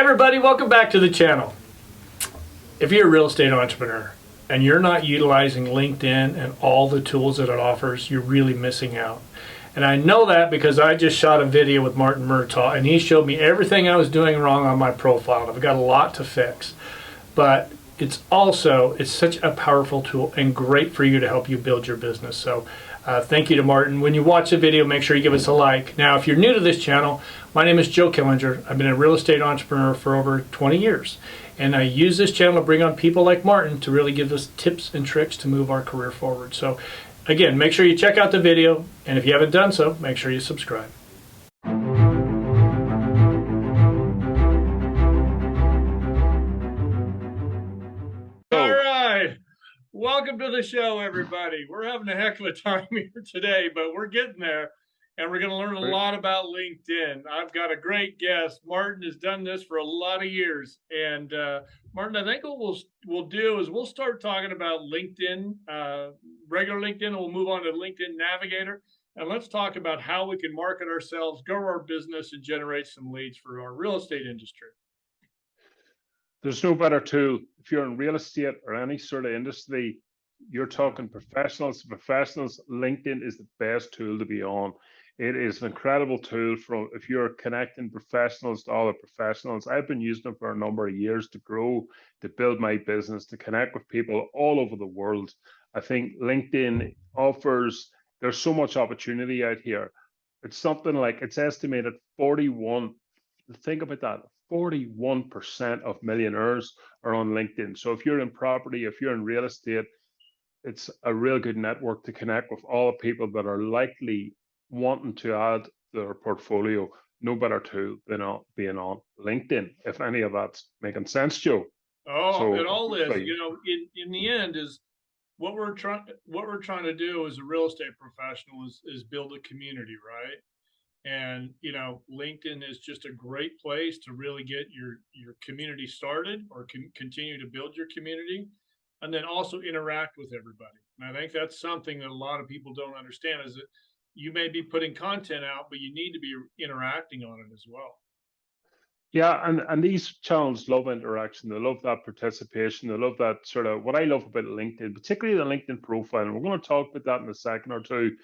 everybody, welcome back to the channel. If you're a real estate entrepreneur and you're not utilizing LinkedIn and all the tools that it offers, you're really missing out. And I know that because I just shot a video with Murtagh and he showed me everything I was doing wrong on my profile. I've got a lot to fix, but it's such a powerful tool and great for you to help you build your business. So thank you to Martin. When you watch the video, make sure you give us a like. Now, if you're new to this channel, my name is Joe Killinger. I've been a real estate entrepreneur for over 20 years. And I use this channel to bring on people like Martin to really give us tips and tricks to move our career forward. So again, make sure you check out the video. And if you haven't done so, make sure you subscribe. All right. Welcome to the show, everybody. We're having a heck of a time here today, but we're getting there. And we're going to learn a lot about LinkedIn. I've got a great guest. Martin has done this for a lot of years. And Martin, I think what we'll do is we'll start talking about LinkedIn, regular LinkedIn, and we'll move on to LinkedIn Navigator. And let's talk about how we can market ourselves, grow our business, and generate some leads for our real estate industry. There's no better tool. If you're in real estate or any sort of industry, you're talking professionals to professionals, LinkedIn is the best tool to be on. It is an incredible tool if you're connecting professionals to other professionals. I've been using it for a number of years to grow, to build my business, to connect with people all over the world. I think LinkedIn there's so much opportunity out here. It's something like, it's estimated 41, think about that, 41% of millionaires are on LinkedIn. So if you're in property, if you're in real estate, it's a real good network to connect with all the people that are likely wanting to add their portfolio. No better tool than being on LinkedIn, if any of that's making sense, Joe. Oh, it all is. You know, in the end is what we're trying to do as a real estate professional is build a community, right? And you know, LinkedIn is just a great place to really get your community started or continue to build your community, and then also interact with everybody. And I think that's something that a lot of people don't understand is that you may be putting content out, but you need to be interacting on it as well. Yeah, and these channels love interaction. They love that participation. They love that sort of, what I love about LinkedIn, particularly the LinkedIn profile, and we're going to talk about that in a second or two.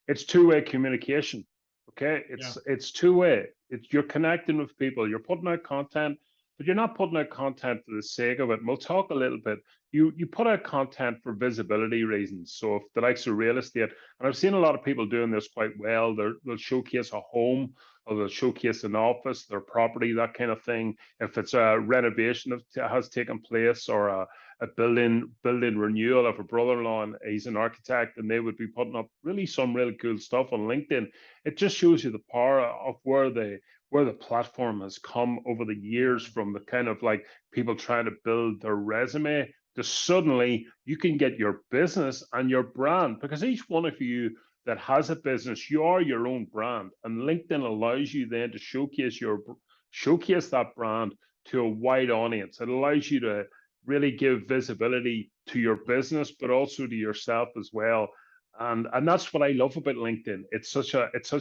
It's two-way communication. Okay, it's two-way. You're connecting with people. You're putting out content, but you're not putting out content for the sake of it. And we'll talk a little bit. You put out content for visibility reasons. So if the likes of real estate, and I've seen a lot of people doing this quite well, they'll showcase a home, or they'll showcase an office, their property, that kind of thing. If it's a renovation that has taken place, or a building renewal of a brother-in-law, and he's an architect, and they would be putting up some really cool stuff on LinkedIn. It just shows you the power of where the platform has come over the years, from the kind of like people trying to build their resume to suddenly you can get your business and your brand, because each one of you that has a business, you are your own brand, and LinkedIn allows you then to showcase that brand to a wide audience. It allows you to really give visibility to your business, but also to yourself as well. And that's what I love about LinkedIn. It's such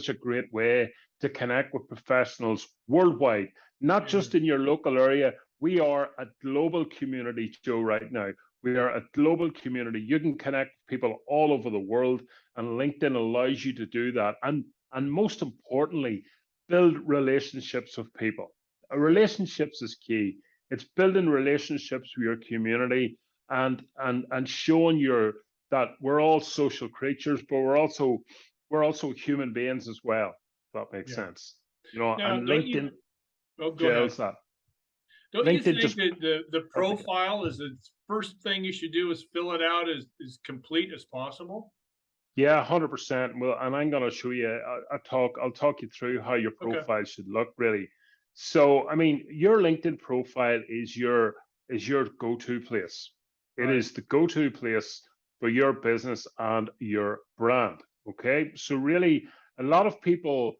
a great way to connect with professionals worldwide, not just in your local area. We are a global community, Joe, right now. We are a global community. You can connect with people all over the world, and LinkedIn allows you to do that. And most importantly, build relationships with people. Relationships is key. It's building relationships with your community, and showing that we're all social creatures, but we're also human beings as well. If that makes sense. You know, now, and LinkedIn gels that. Don't you think that the profile is the first thing you should do is fill it out as complete as possible? Yeah, 100%. Well, and I'm going to show you I'll talk you through how your profile should look, really. So, I mean, your LinkedIn profile is your go-to place. It is the go-to place for your business and your brand. Okay. So really, a lot of people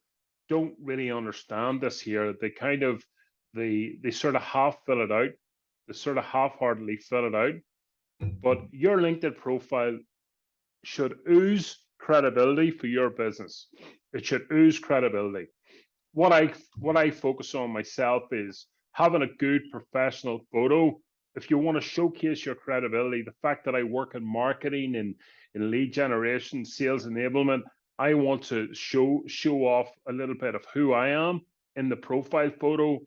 don't really understand this here. They sort of half fill it out. They sort of half-heartedly fill it out. But your LinkedIn profile should ooze credibility for your business. It should ooze credibility. What I focus on myself is having a good professional photo, if you want to showcase your credibility, the fact that I work in marketing and in lead generation, sales enablement, I want to show off a little bit of who I am in the profile photo,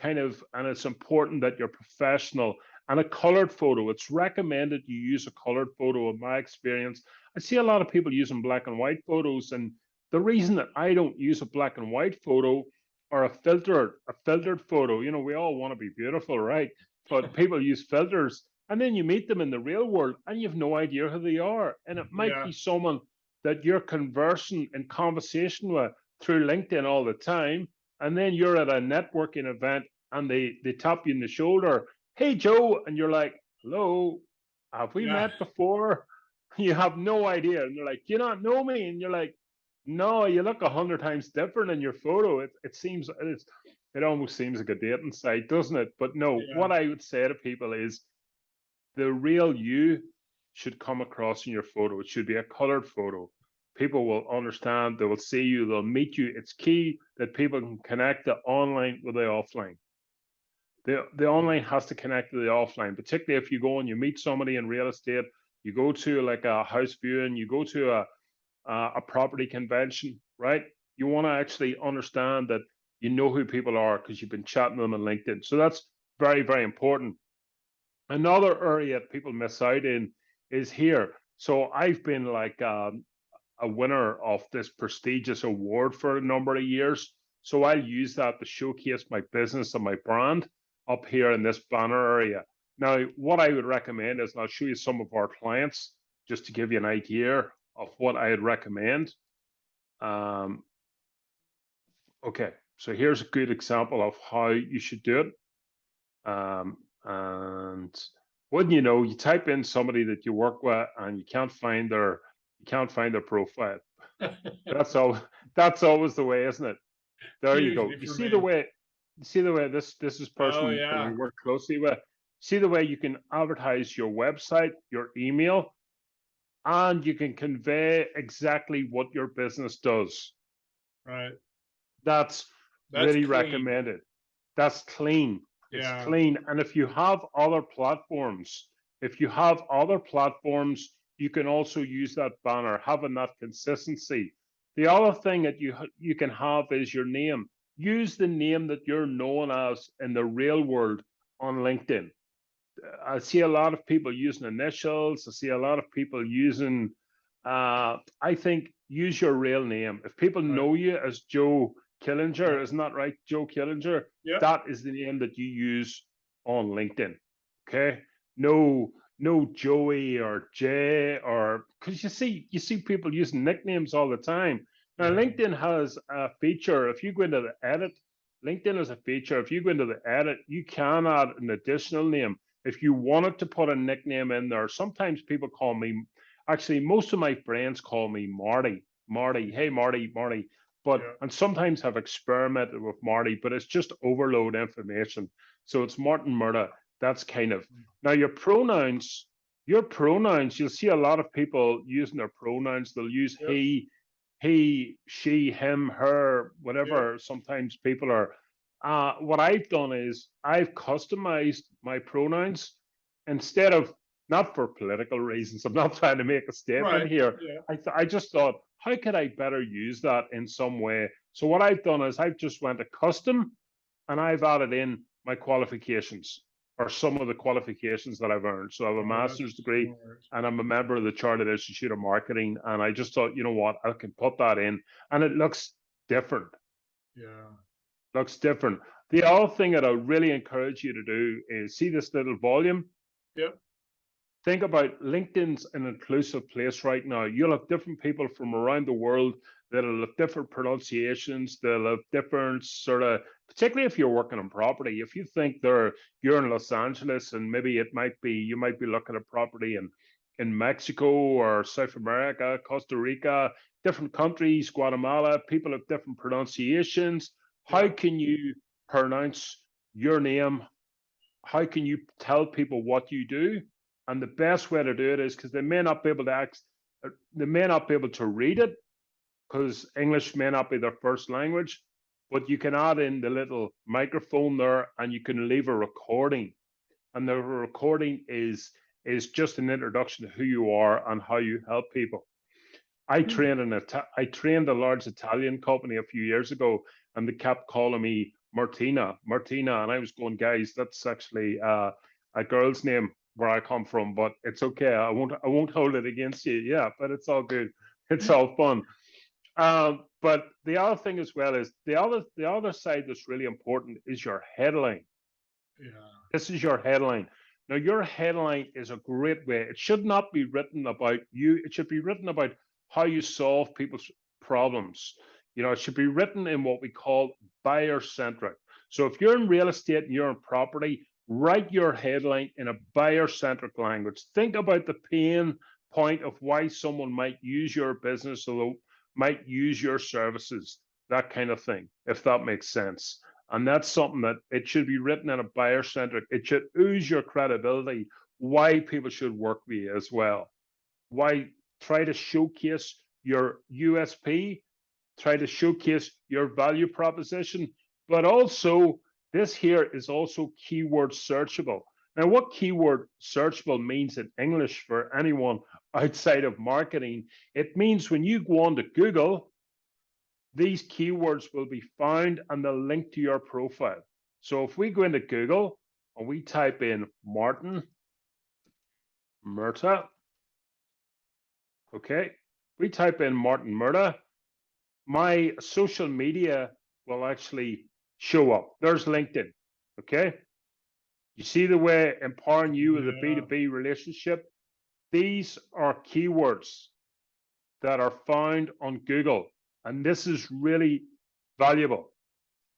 kind of, and it's important that you're professional. And a colored photo, it's recommended you use a colored photo. In my experience, I see a lot of people using black and white photos, and the reason that I don't use a black and white photo or a filtered photo, we all want to be beautiful, right? But people use filters, and then you meet them in the real world and you have no idea who they are. And it might Yeah. be someone that you're conversing in conversation with through LinkedIn all the time. And then you're at a networking event and they tap you in the shoulder, "Hey, Joe." And you're like, "Hello, have we Yeah. met before?" You have no idea. And they're like, "Do you not know me?" And you're like, "No, you look 100 times different in your photo." It almost seems like a dating site, doesn't it? But no, Yeah. what I would say to people is the real you should come across in your photo. It should be a colored photo. People will understand, they will see you, they'll meet you. It's key that people can connect the online with the offline. The online has to connect to the offline, particularly if you go and you meet somebody in real estate, you go to like a house viewing, you go to a property convention, right? You want to actually understand that you know who people are because you've been chatting to them on LinkedIn. So that's very, very important. Another area people miss out in is here. So I've been like a winner of this prestigious award for a number of years. So I'll use that to showcase my business and my brand up here in this banner area. Now, what I would recommend is, and I'll show you some of our clients just to give you an idea of what I'd recommend. Um, okay, so here's a good example of how you should do it. And wouldn't you know, you type in somebody that you work with and you can't find their profile. That's all. That's always the way, isn't it? There you go. Usually You for see the me. way. You see the way this is Oh person that we yeah. work closely with. See the way you can advertise your website, your email, and you can convey exactly what your business does. Right. That's That's really clean. recommended. That's clean. It's Yeah. clean. And if you have other platforms, you can also use that banner, having that consistency. The other thing that you can have is your name. Use the name that you're known as in the real world on LinkedIn. I see a lot of people using initials. I see a lot of people using, I think, use your real name. If people Right. know you as Joe Yeah. Killinger, isn't that right? Joe Killinger, Yep. that is the name that you use on LinkedIn. Okay. No, no Joey or Jay, or because you see people using nicknames all the time. Now, Yeah. LinkedIn has a feature. If you go into the edit, LinkedIn has a feature. If you go into the edit, you can add an additional name if you wanted to put a nickname in there. Sometimes people call me, actually, most of my friends call me Marty. Marty, hey Marty, Marty. But Yeah. and sometimes I've experimented with Marty, but it's just overload information. So it's Martin Murtagh. That's kind of now your pronouns, you'll see a lot of people using their pronouns. They'll use Yep. he, she, him, her, Yep. whatever. Sometimes people are. What I've done is I've customized my pronouns instead of, not for political reasons. I'm not trying to make a statement Right. here. Yeah. I just thought, how could I better use that in some way? So what I've done is I've just went to custom and I've added in my qualifications or some of the qualifications that I've earned. So I have a Oh, that's master's degree smart. and I'm a member of the Chartered Institute of Marketing. And I just thought, you know what, I can put that in and it looks different. Yeah. Looks different. The other thing that I really encourage you to do is see this little volume. Yep. Think about LinkedIn's an inclusive place right now. You'll have different people from around the world that'll have different pronunciations. They'll have different sort of, particularly if you're working on property. If you think you're in Los Angeles and maybe you might be looking at property in Mexico or South America, Costa Rica, different countries, Guatemala, people have different pronunciations. How Yep. can you pronounce your name? How can you tell people what you do? And the best way to do it is because they may not be able to read it because English may not be their first language. but you can add in the little microphone there, and you can leave a recording. And the recording is just an introduction to who you are and how you help people. I trained a large Italian company a few years ago, and they kept calling me Martina, and I was going, guys, that's actually a girl's name where I come from, but it's okay. I won't hold it against you. Yeah, but it's all good. It's all fun. But the other thing as well is the other side that's really important is your headline. Yeah. This is your headline. Now, your headline is a great way. It should not be written about you. It should be written about how you solve people's problems. It should be written in what we call buyer centric. So if you're in real estate and you're in property, write your headline in a buyer centric language. Think about the pain point of why someone might use your business or might use your services, that kind of thing, if that makes sense. And that's something that it should be written in a buyer centric. It should ooze your credibility, why people should work with you as well. Why try to showcase your USP, try to showcase your value proposition, but also this here is also keyword searchable. Now, what keyword searchable means in English for anyone outside of marketing, it means when you go on to Google, these keywords will be found and they'll link to your profile. So if we go into Google and we type in Martin Murtagh, okay, we type in Martin Murtagh, my social media will actually show up. There's LinkedIn, okay? You see the way empowering you with a B2B relationship? These are keywords that are found on Google, and this is really valuable.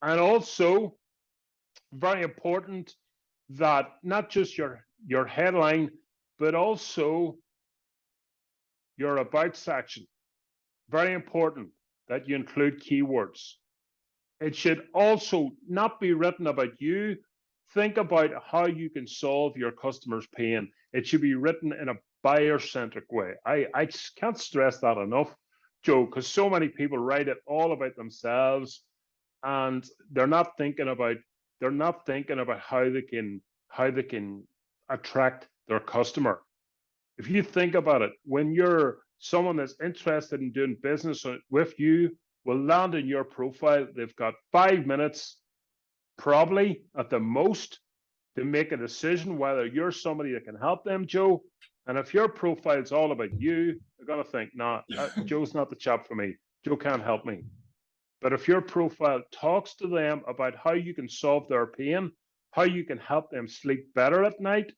And also, very important that not just your headline, but also your about section. Very important that you include keywords. It should also not be written about you. Think about how you can solve your customer's pain. It should be written in a buyer-centric way. I can't stress that enough, Joe, because so many people write it all about themselves, and they're not thinking about how they can attract their customer. If you think about it, when you're someone that's interested in doing business with you, will land in your profile. They've got 5 minutes, probably at the most, to make a decision whether you're somebody that can help them, Joe. And if your profile's all about you, they're going to think, nah, Joe's not the chap for me. Joe can't help me. But if your profile talks to them about how you can solve their pain, how you can help them sleep better at night,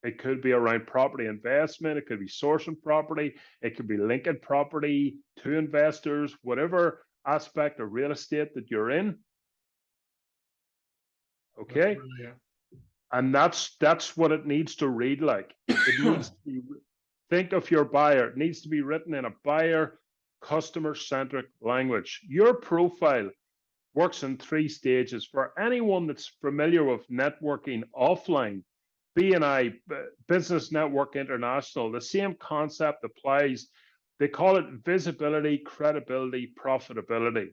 it could be around property investment, it could be sourcing property, it could be linking property to investors, whatever aspect of real estate that you're in. Okay. And that's what it needs to read like. It needs to be, think of your buyer. It needs to be written in a buyer, customer-centric language. Your profile works in 3 stages. For anyone that's familiar with networking offline, BNI, Business Network International, the same concept applies. They call it visibility, credibility, profitability.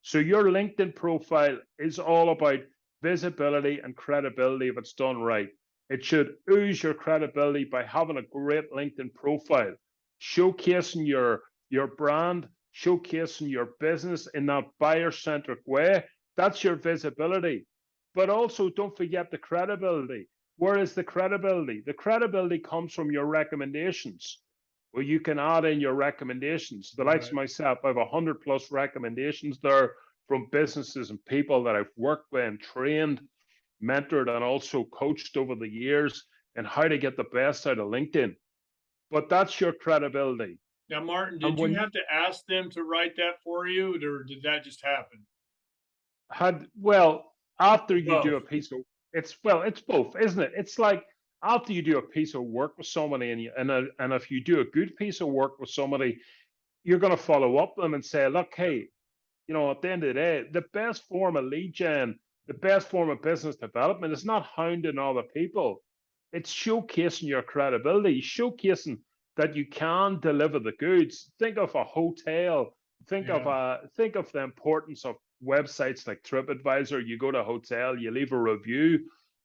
So your LinkedIn profile is all about visibility and credibility if it's done right. It should ooze your credibility by having a great LinkedIn profile, showcasing your brand, showcasing your business in that buyer-centric way. That's your visibility. But also don't forget the credibility. Where is the credibility? The credibility comes from your recommendations. Well, you can add in your recommendations. The likes of myself, I have 100+ recommendations there from businesses and people that I've worked with and trained, mentored, and also coached over the years and how to get the best out of LinkedIn. But that's your credibility. Now, Martin, did you have to ask them to write that for you, or did that just happen? After you do a piece of, it's both, isn't it? It's like after you do a piece of work with somebody, and if you do a good piece of work with somebody, you're going to follow up with them and say, look, hey, at the end of the day, the best form of lead gen, the best form of business development is not hounding other people. It's showcasing your credibility, showcasing that you can deliver the goods. Think of a hotel. Think of the importance of websites like TripAdvisor, you go to a hotel, you leave a review,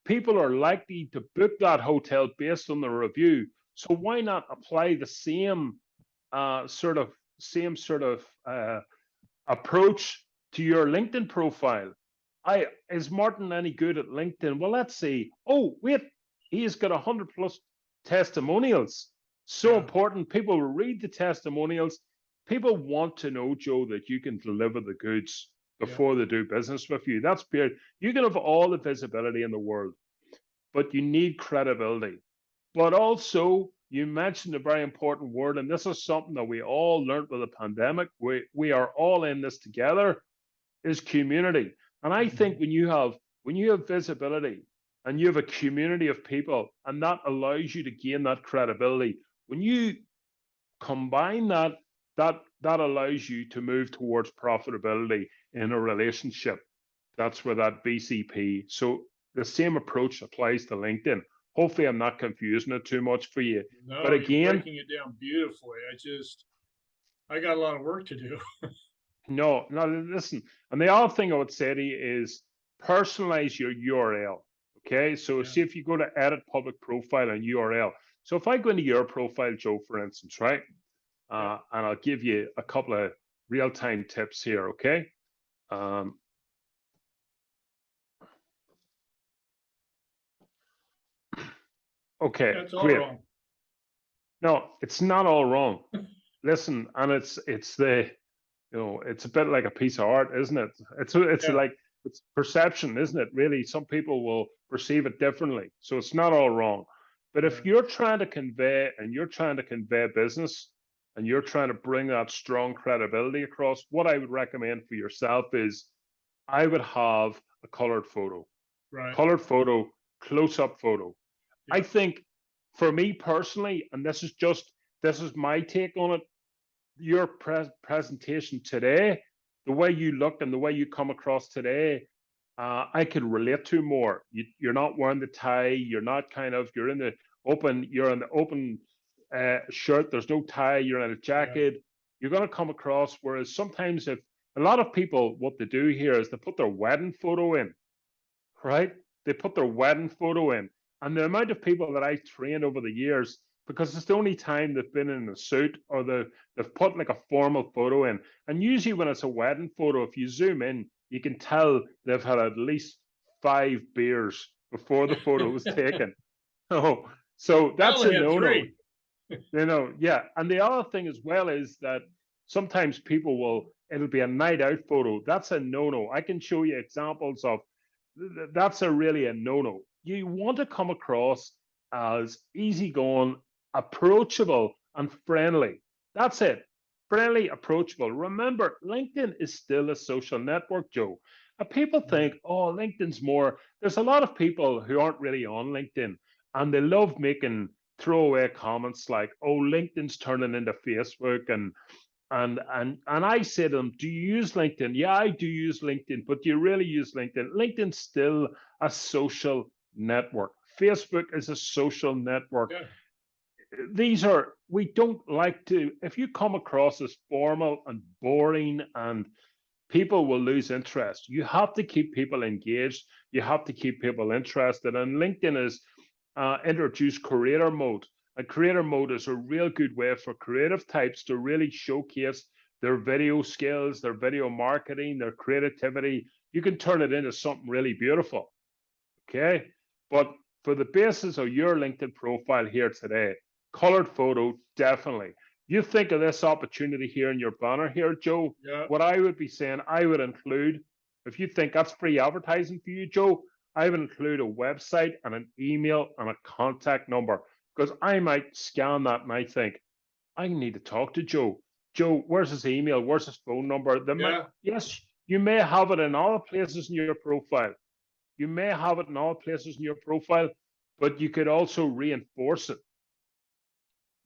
people are likely to book that hotel based on the review. So why not apply the same sort of approach to your LinkedIn profile? Is Martin any good at LinkedIn? Well, let's see. Oh, wait, he's got 100+ testimonials. So important. People will read the testimonials. People want to know, Joe, that you can deliver the goods before they do business with you. That's period. You can have all the visibility in the world, but you need credibility. But also, you mentioned a very important word, and this is something that we all learned with the pandemic. We are all in this together, is community. And I think when you have visibility and you have a community of people, and that allows you to gain that credibility, when you combine that, that allows you to move towards profitability in a relationship. That's where that BCP. So the same approach applies to LinkedIn. Hopefully, I'm not confusing it too much for you. No, But again, you're breaking it down beautifully. I got a lot of work to do. no, listen. And the other thing I would say to you is personalize your URL. Okay. So see if you go to edit public profile and URL. So if I go into your profile, Joe, for instance, right? And I'll give you a couple of real-time tips here, okay? Okay, That's all great. wrong. No, it's not all wrong. Listen, and it's the, it's a bit like a piece of art, isn't it? It's like, it's perception, isn't it? Really, some people will perceive it differently. So it's not all wrong. But if you're trying to convey business, and you're trying to bring that strong credibility across, what I would recommend for yourself is I would have a colored photo. Right. Colored photo, close-up photo. I think for me personally, and this is my take on it, your presentation today, the way you look and the way you come across today, I could relate to more. You're not wearing the tie. You're not you're in the open shirt. There's no tie. You're in a jacket. You're going to come across. Whereas sometimes if a lot of people, what they do here is they put their wedding photo in, right? They put their wedding photo in. And the amount of people that I've trained over the years, because it's the only time they've been in a suit or they've put like a formal photo in. And usually when it's a wedding photo, if you zoom in, you can tell they've had at least 5 beers before the photo was taken. Oh, so that's a no-no. Yeah. And the other thing as well is that sometimes it'll be a night out photo. That's a no-no. I can show you examples of that's really a no-no. You want to come across as easygoing, approachable, and friendly. That's it. Friendly, approachable. Remember, LinkedIn is still a social network, Joe. And people think, oh, LinkedIn's more. There's a lot of people who aren't really on LinkedIn, and they love making throwaway comments like, oh, LinkedIn's turning into Facebook, and I say to them, do you use LinkedIn? Yeah, I do use LinkedIn, but do you really use LinkedIn? LinkedIn's still a social network. Facebook is a social network. We don't like to, if you come across as formal and boring and people will lose interest, you have to keep people engaged. You have to keep people interested. And LinkedIn has introduced creator mode. And creator mode is a real good way for creative types to really showcase their video skills, their video marketing, their creativity. You can turn it into something really beautiful. Okay. But for the basis of your LinkedIn profile here today, colored photo, definitely. You think of this opportunity here in your banner here, Joe, what I would be saying, I would include, if you think that's free advertising for you, Joe, I would include a website and an email and a contact number, because I might scan that and I think, I need to talk to Joe. Joe, where's his email? Where's his phone number? Yes, you may have it in all places in your profile. You may have it in all places in your profile, but you could also reinforce it.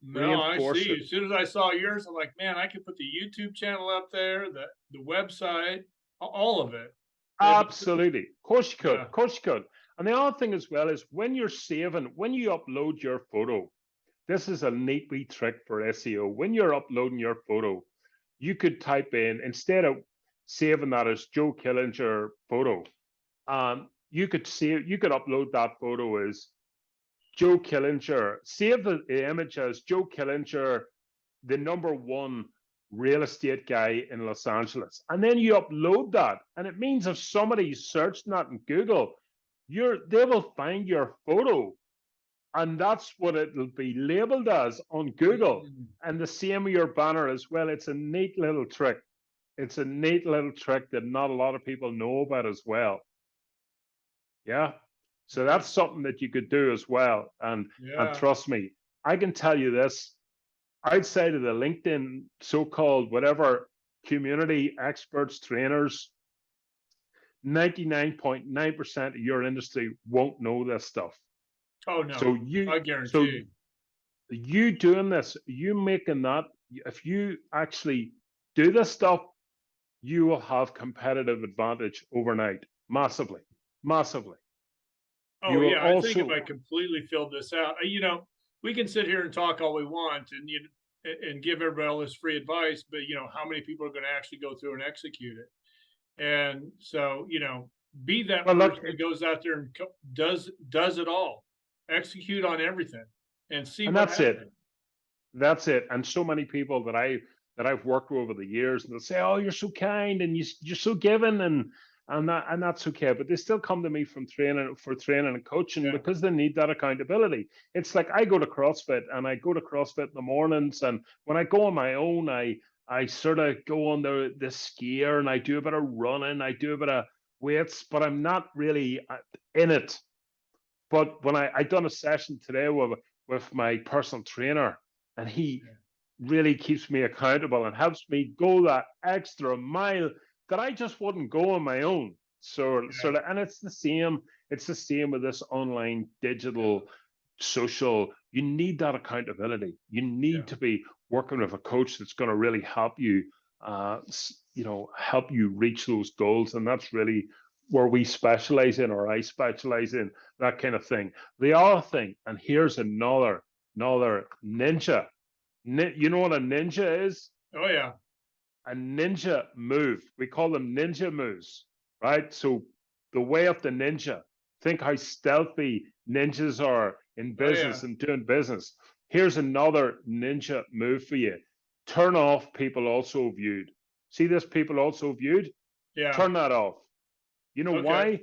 No, I see. As soon as I saw yours, I'm like, man, I could put the YouTube channel up there, the website, all of it. Absolutely. Of course you could. Of course you could. And the other thing as well is when you upload your photo, this is a neat wee trick for SEO. When you're uploading your photo, you could type in, instead of saving that as Joe Killinger photo. You could upload that photo as Joe Killinger, save the image as Joe Killinger, the #1 real estate guy in Los Angeles. And then you upload that. And it means if somebody's searching that in Google, they will find your photo. And that's what it'll be labeled as on Google. And the same with your banner as well. It's a neat little trick. It's a neat little trick that not a lot of people know about as well. Yeah. So that's something that you could do as well. And trust me, I can tell you this, outside of the LinkedIn so-called whatever community experts, trainers, 99.9% of your industry won't know this stuff. Oh no, so I guarantee you doing this, you making that, if you actually do this stuff, you will have competitive advantage overnight, massively. Oh yeah, I think if I completely filled this out, we can sit here and talk all we want and give everybody all this free advice, but how many people are going to actually go through and execute it? And so, be that person that goes out there and does it all, execute on everything, and see what happens. That's it. And so many people that I've worked with over the years, and they'll say, "Oh, you're so kind and you're so giving," and that's okay. But they still come to me for training and coaching because they need that accountability. It's like I go to CrossFit in the mornings, and when I go on my own, I sort of go on the skier and I do a bit of running, I do a bit of weights, but I'm not really in it. But when I done a session today with my personal trainer, and he really keeps me accountable and helps me go that extra mile that I just wouldn't go on my own. And it's the same with this online digital social. You need that accountability. You need to be working with a coach that's going to really help you help you reach those goals. And that's really where we specialize in, or I specialize in, that kind of thing. The other thing, and here's another ninja. You know what a ninja is? Oh yeah. A ninja move. We call them ninja moves, right? So the way of the ninja. Think how stealthy ninjas are in business and doing business. Here's another ninja move for you. Turn off people also viewed. See this people also viewed? Yeah. Turn that off. You know why?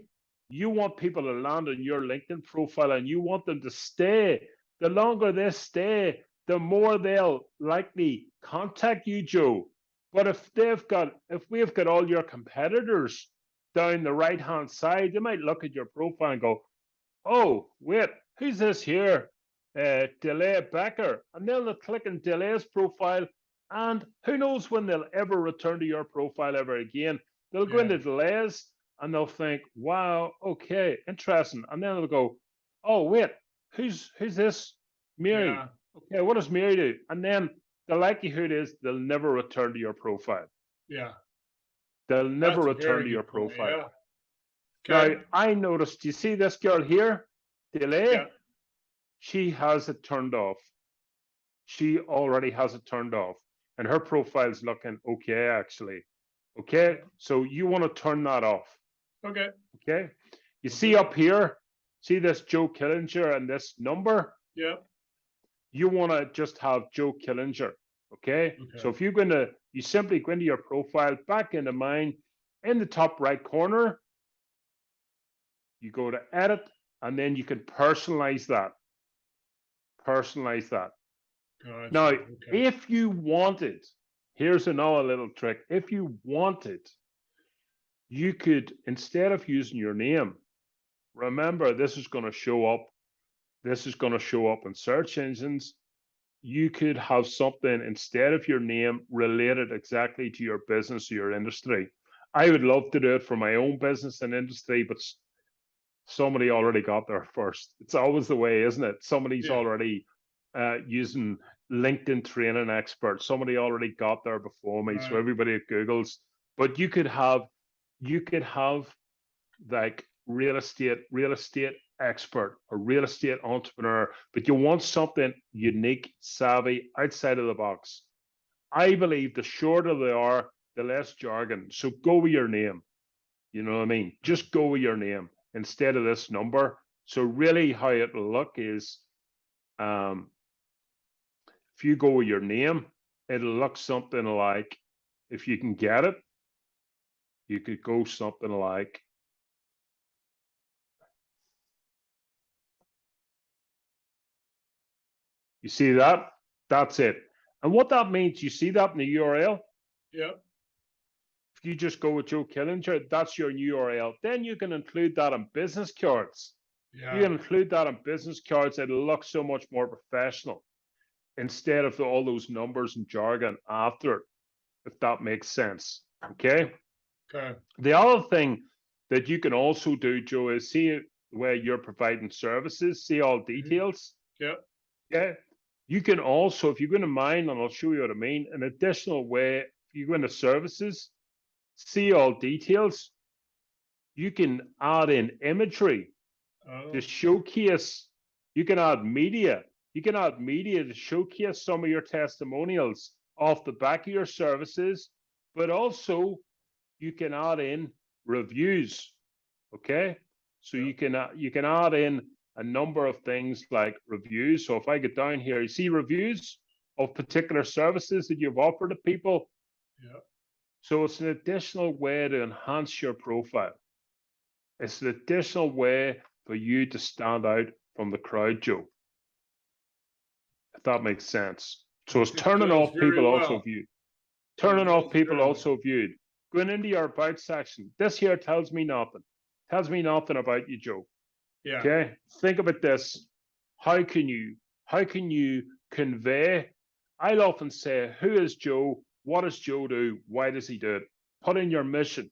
You want people to land on your LinkedIn profile, and you want them to stay. The longer they stay, the more they'll likely contact you, Joe. But if we've got all your competitors down the right-hand side, they might look at your profile and go, "Oh, wait, who's this here? Delay Becker." And they'll click on Delay's profile, and who knows when they'll ever return to your profile ever again. They'll go into Delay's and they'll think, "Wow, okay, interesting." And then they'll go, "Oh, wait, who's this? Mary. Yeah. Okay, what does Mary do?" And then the likelihood is they'll never return to your profile. Yeah. They'll never return to your profile. Now, I noticed, you see this girl here, Delay? Yeah. She has it turned off. She already has it turned off. And her profile's looking okay, actually. Okay, so you want to turn that off. Okay. You see up here, see this Joe Killinger and this number? Yeah. You want to just have Joe Killinger. Okay. So if you simply go into your profile, back into mine, in the top right corner, you go to edit, and then you can personalize that. Gotcha. Now, if you wanted, here's another little trick. If you wanted, you could, instead of using your name, remember this is going to show up. This is going to show up in search engines. You could have something instead of your name related exactly to your business or your industry. I would love to do it for my own business and industry, but somebody already got there first. It's always the way, isn't it? Somebody's already using LinkedIn training expert. Somebody already got there before me. So everybody at Google's. But you could have like real estate expert or real estate entrepreneur, but you want something unique, savvy, outside of the box. I believe the shorter they are, the less jargon. So go with your name. You know what I mean? Just go with your name instead of this number. So really how it'll look is if you go with your name, it'll look something like, if you can get it, you could go something like, you see that? That's it. And what that means, you see that in the URL? Yep. If you just go with Joe Killinger, that's your URL. Then you can include that in business cards. Yeah. You can include that in business cards. It'll look so much more professional instead of all those numbers and jargon after it, if that makes sense. Okay. Okay. The other thing that you can also do, Joe, is see where you're providing services, see all details. Yep. Yeah. You can also, if you go into mine, and I'll show you what I mean, an additional way, if you go into services, see all details, you can add in imagery to showcase, you can add media. You can add media to showcase some of your testimonials off the back of your services, but also you can add in reviews. Okay, so you can add in a number of things like reviews. So if I get down here, you see reviews of particular services that you've offered to people. Yeah. So it's an additional way to enhance your profile. It's an additional way for you to stand out from the crowd, Joe. If that makes sense. So it's turning off people also viewed. Turning off people also viewed. Going into your about section. This here tells me nothing. Tells me nothing about you, Joe. Yeah. Okay. Think about this. How can you convey? I'll often say, who is Joe? What does Joe do? Why does he do it? Put in your mission.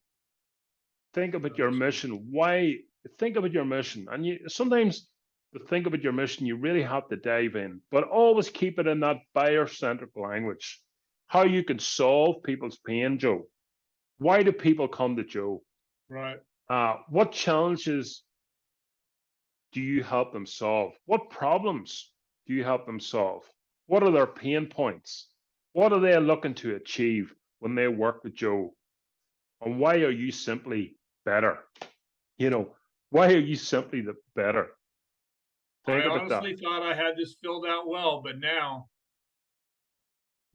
Think about your mission. Why? Think about your mission. And you sometimes to think about your mission, you really have to dive in, but always keep it in that buyer-centric language. How you can solve people's pain, Joe. Why do people come to Joe? Right. What challenges do you help them solve? What problems do you help them solve? What are their pain points? What are they looking to achieve when they work with Joe? And why are you simply better? You know, why are you simply the better? Think I about that. honestly thought I had this filled out well, but now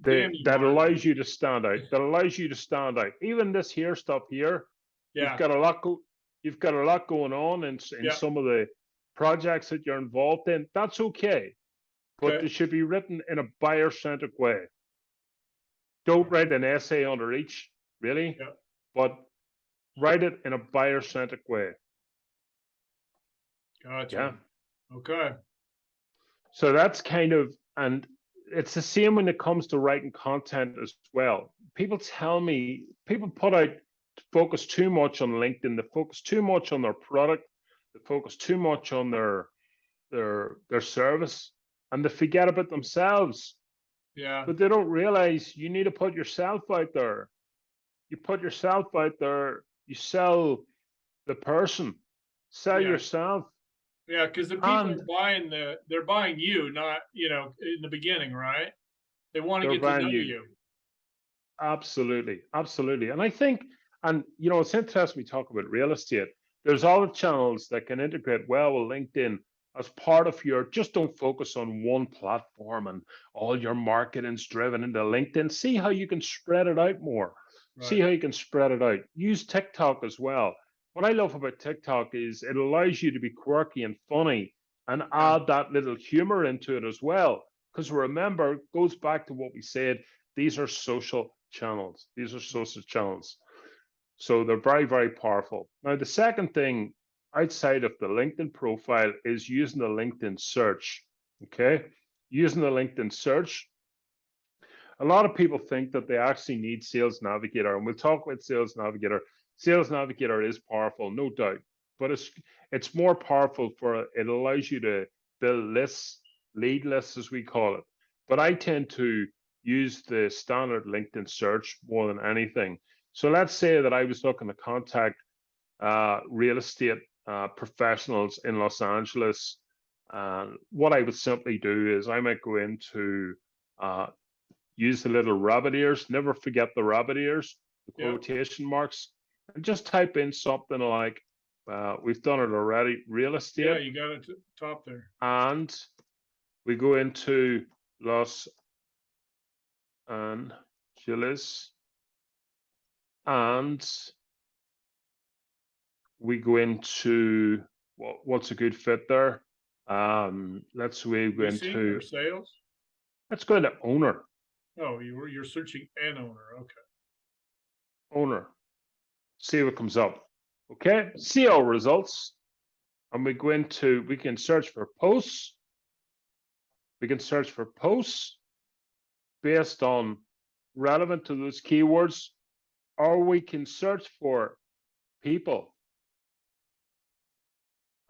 That allows you to stand out. That allows you to stand out. Even this here stuff here, yeah. you've got a lot going on in some of the projects that you're involved in. That's okay. But they should be written in a buyer-centric way. Don't write an essay under each, really, but write it in a buyer-centric way. Gotcha. Yeah. Okay. So that's kind of, and it's the same when it comes to writing content as well. People tell me, people focus too much on LinkedIn, they focus too much on their product, they focus too much on their service, and they forget about themselves. Yeah. But they don't realize you need to put yourself out there. You put yourself out there, you sell the person, sell yourself. Yeah, because the people are buying they're buying you, not, in the beginning, right? They want to get to know you. Absolutely, absolutely. And I think, and it's interesting we talk about real estate. There's other channels that can integrate well with LinkedIn as part of just don't focus on one platform and all your marketing's driven into LinkedIn. See how you can spread it out more. Right. See how you can spread it out. Use TikTok as well. What I love about TikTok is it allows you to be quirky and funny and add that little humor into it as well. Because remember, it goes back to what we said, these are social channels. These are social channels. So they're very, very powerful. Now, the second thing outside of the LinkedIn profile is using the LinkedIn search, okay? Using the LinkedIn search. A lot of people think that they actually need Sales Navigator, and we'll talk about Sales Navigator. Sales Navigator is powerful, no doubt, but it's more powerful it allows you to build lists, lead lists as we call it. But I tend to use the standard LinkedIn search more than anything. So let's say that I was looking to contact real estate professionals in Los Angeles. What I would simply do is I might go into use the little rabbit ears. Never forget the rabbit ears. the Yep. quotation marks, and just type in something like, we've done it already, real estate. Yeah, you got it top there. And we go into Los Angeles, and we go into what's a good fit there. Let's we go Leasing into or sales? let's go into owner. Oh, you're searching an owner. Okay. Owner. See what comes up. Okay, see our results. And we go into, we can search for posts. We can search for posts based on relevant to those keywords, or we can search for people.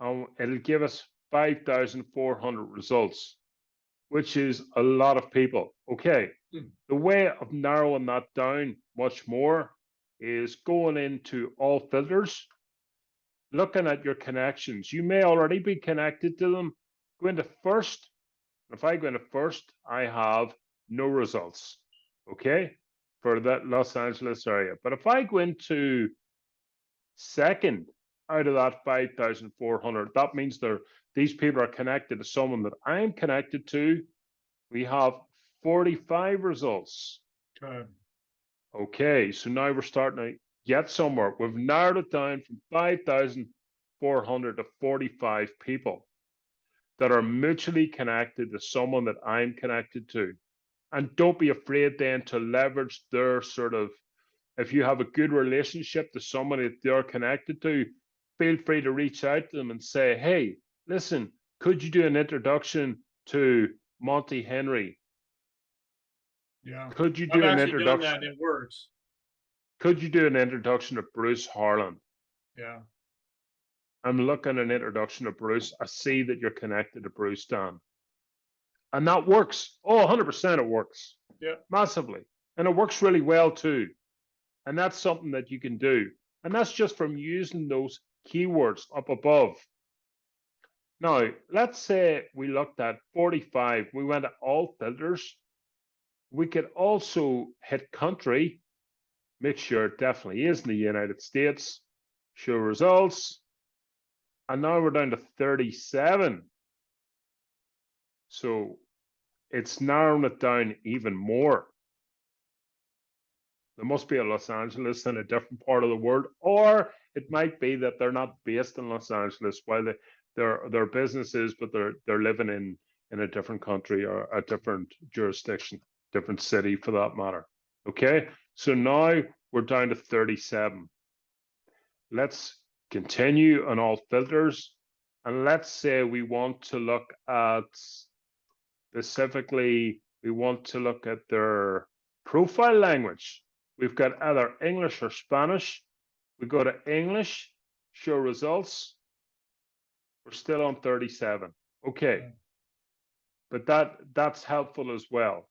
And it'll give us 5,400 results, which is a lot of people. Okay, the way of narrowing that down much more is going into all filters, looking at your connections. You may already be connected to them. Go into first. If I go into first, I have no results, okay, for that Los Angeles area. But if I go into second out of that 5,400, that means these people are connected to someone that I'm connected to. We have 45 results. Okay, so now we're starting to get somewhere. We've narrowed it down from 5,400 to 45 people that are mutually connected to someone that I'm connected to. And don't be afraid then to leverage their sort of, if you have a good relationship to somebody that they're connected to, feel free to reach out to them and say, hey, listen, could you do an introduction to Monty Henry? Yeah. Could you do an introduction? Done that. It works. Could you do an introduction to Bruce Harlan? Yeah. I'm looking at an introduction to Bruce. I see that you're connected to Bruce, Dan. And that works. Oh, 100% it works. Yeah. Massively. And it works really well too. And that's something that you can do. And that's just from using those keywords up above. Now, let's say we looked at 45. We went to all filters. We could also hit country. Make sure it definitely is in the United States. Show results. And now we're down to 37. So it's narrowing it down even more. There must be a Los Angeles in a different part of the world, or it might be that they're not based in Los Angeles while their businesses, but they're living in a different country or a different jurisdiction, different city for that matter. Okay, so now we're down to 37. Let's continue on all filters, and let's say we want to look at specifically, we want to look at their profile language. We've got either English or Spanish. We go to English, show results. We're still on 37. Okay. But that's helpful as well.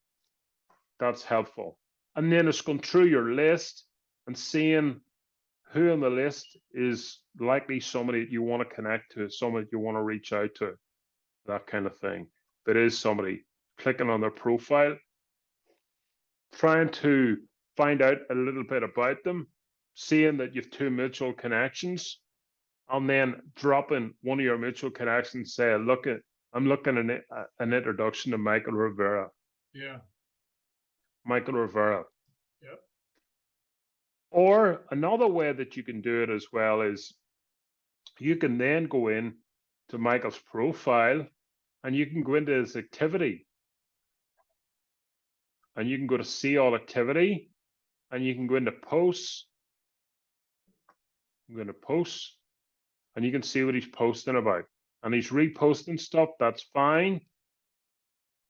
That's helpful. And then it's going through your list and seeing who on the list is likely somebody that you want to connect to, somebody you want to reach out to, that kind of thing. If it is somebody, clicking on their profile, trying to find out a little bit about them, seeing that you've two mutual connections, and then dropping one of your mutual connections, say, I'm looking at an introduction to Michael Rivera. Yeah. Michael Rivera. Yep. Or another way that you can do it as well is you can then go in to Michael's profile and you can go into his activity. And you can go to see all activity and you can go into posts. I'm going to posts and you can see what he's posting about. And he's reposting stuff, that's fine.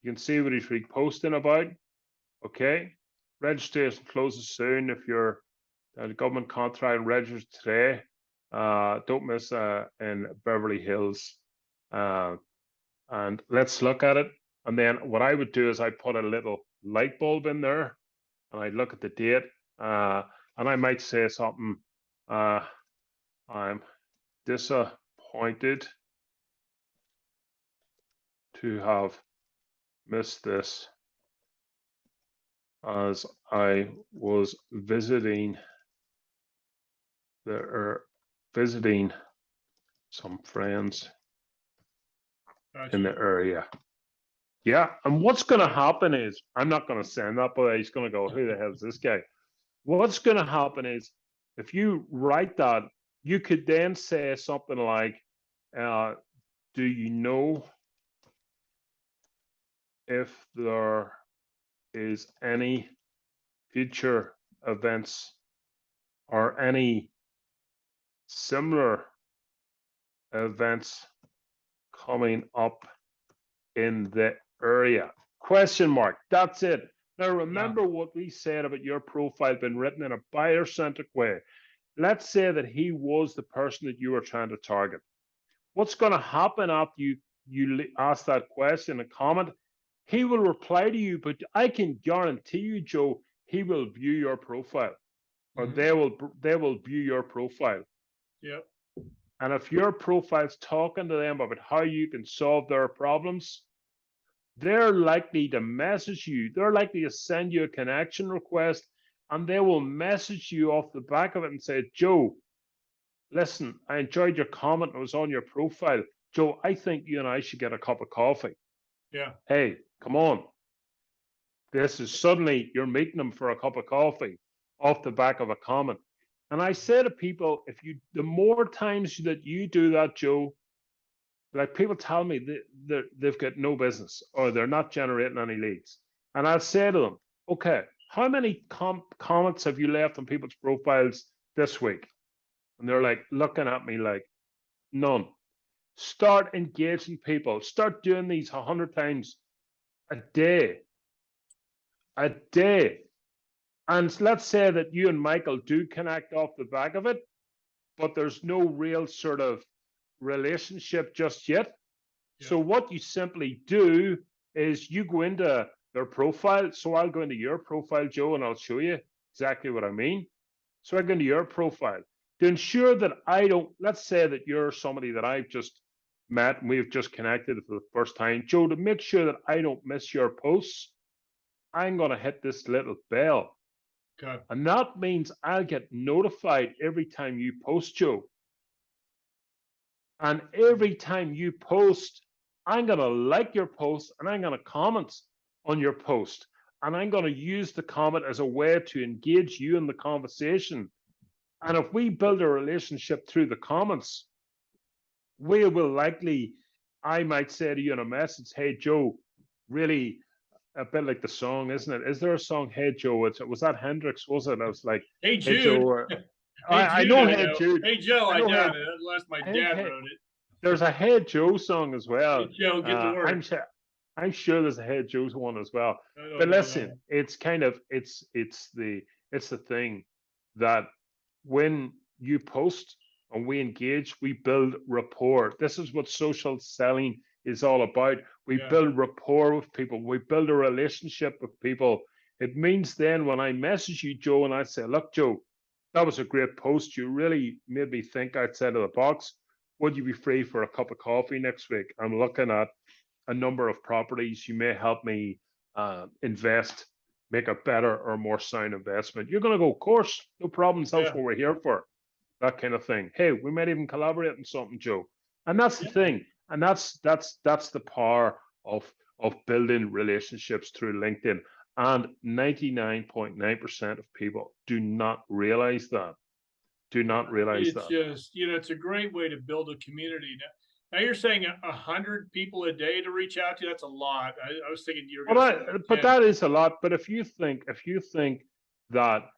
You can see what he's reposting about. Okay. Registration closes soon if you're a government contract, register today. Don't miss in Beverly Hills. And let's look at it. And then what I would do is I'd put a little light bulb in there and I'd look at the date. And I might say something, I'm disappointed to have missed this as I was visiting visiting some friends in Gotcha. the area. Yeah, and what's going to happen is I'm not going to send that, but he's going to go, "Who the hell is this guy?" What's going to happen is if you write that, you could then say something like, uh, "Do you know if there is any future events or any similar events coming up in the area?" Question mark. That's it. Now Yeah. remember what we said about your profile being written in a buyer-centric way. Let's say that he was the person that you were trying to target. What's going to happen after you ask that question and comment? He will reply to you, but I can guarantee you, Joe, he will view your profile, or Hmm. they will view your profile. Yep. And if your profile's talking to them about how you can solve their problems, they're likely to message you. They're likely to send you a connection request, and they will message you off the back of it and say, "Joe, listen, I enjoyed your comment. It was on your profile. Joe, I think you and I should get a cup of coffee. Yeah. Hey, come on." This is suddenly you're meeting them for a cup of coffee off the back of a comment. And I say to people, if you, the more times that you do that, Joe, like people tell me they've got no business or they're not generating any leads. And I'll say to them, okay, how many comments have you left on people's profiles this week? And they're like looking at me like, none. Start engaging people. Start doing these 100 times a day. A day. And let's say that you and Michael do connect off the back of it, but there's no real sort of relationship just yet. Yep. So what you simply do is you go into their profile. So I'll go into your profile, Joe, and I'll show you exactly what I mean. So I go into your profile to ensure that I don't, let's say that you're somebody that I've just met and we've just connected for the first time. Joe, to make sure that I don't miss your posts, I'm going to hit this little bell. Okay. And that means I'll get notified every time you post, Joe. And every time you post, I'm going to like your post and I'm going to comment on your post. And I'm going to use the comment as a way to engage you in the conversation. And if we build a relationship through the comments, we will likely, I might say to you in a message, "Hey, Joe, really a bit like the song, isn't it? Is there a song, Hey, Joe?" Was that Hendrix? Was it? I was like, Hey "Hey, Jude. Joe." Hey I Jude, know I Hey know. Jude. Hey Joe, I I know Hey. doubt it. Unless my Hey, dad hey. wrote it. There's a Hey Joe song as well. Hey Joe, get to I'm work. sure. I'm sure there's a Hey Joe's one as well. I don't But know listen, that. it's kind of it's the thing that when you post and we engage, we build rapport. This is what social selling is all about. We Yeah. build rapport with people. We build a relationship with people. It means then when I message you, Joe, and I say, "Look, Joe, that was a great post. You really made me think outside of the box. Would you be free for a cup of coffee next week? I'm looking at a number of properties. You may help me invest, make a better or more sound investment." You're going to go, "Of course, no problems. That's Yeah. what we're here for." That kind of thing. Hey, we might even collaborate on something, Joe. And that's the Yeah. thing. And that's the power of building relationships through LinkedIn. And 99.9% of people do not realize that. Do not realize It's that. just, it's a great way to build a community. Now you're saying 100 people a day to reach out to. That's a lot. I was thinking you were going to say like But 10. that is a lot. But if you think that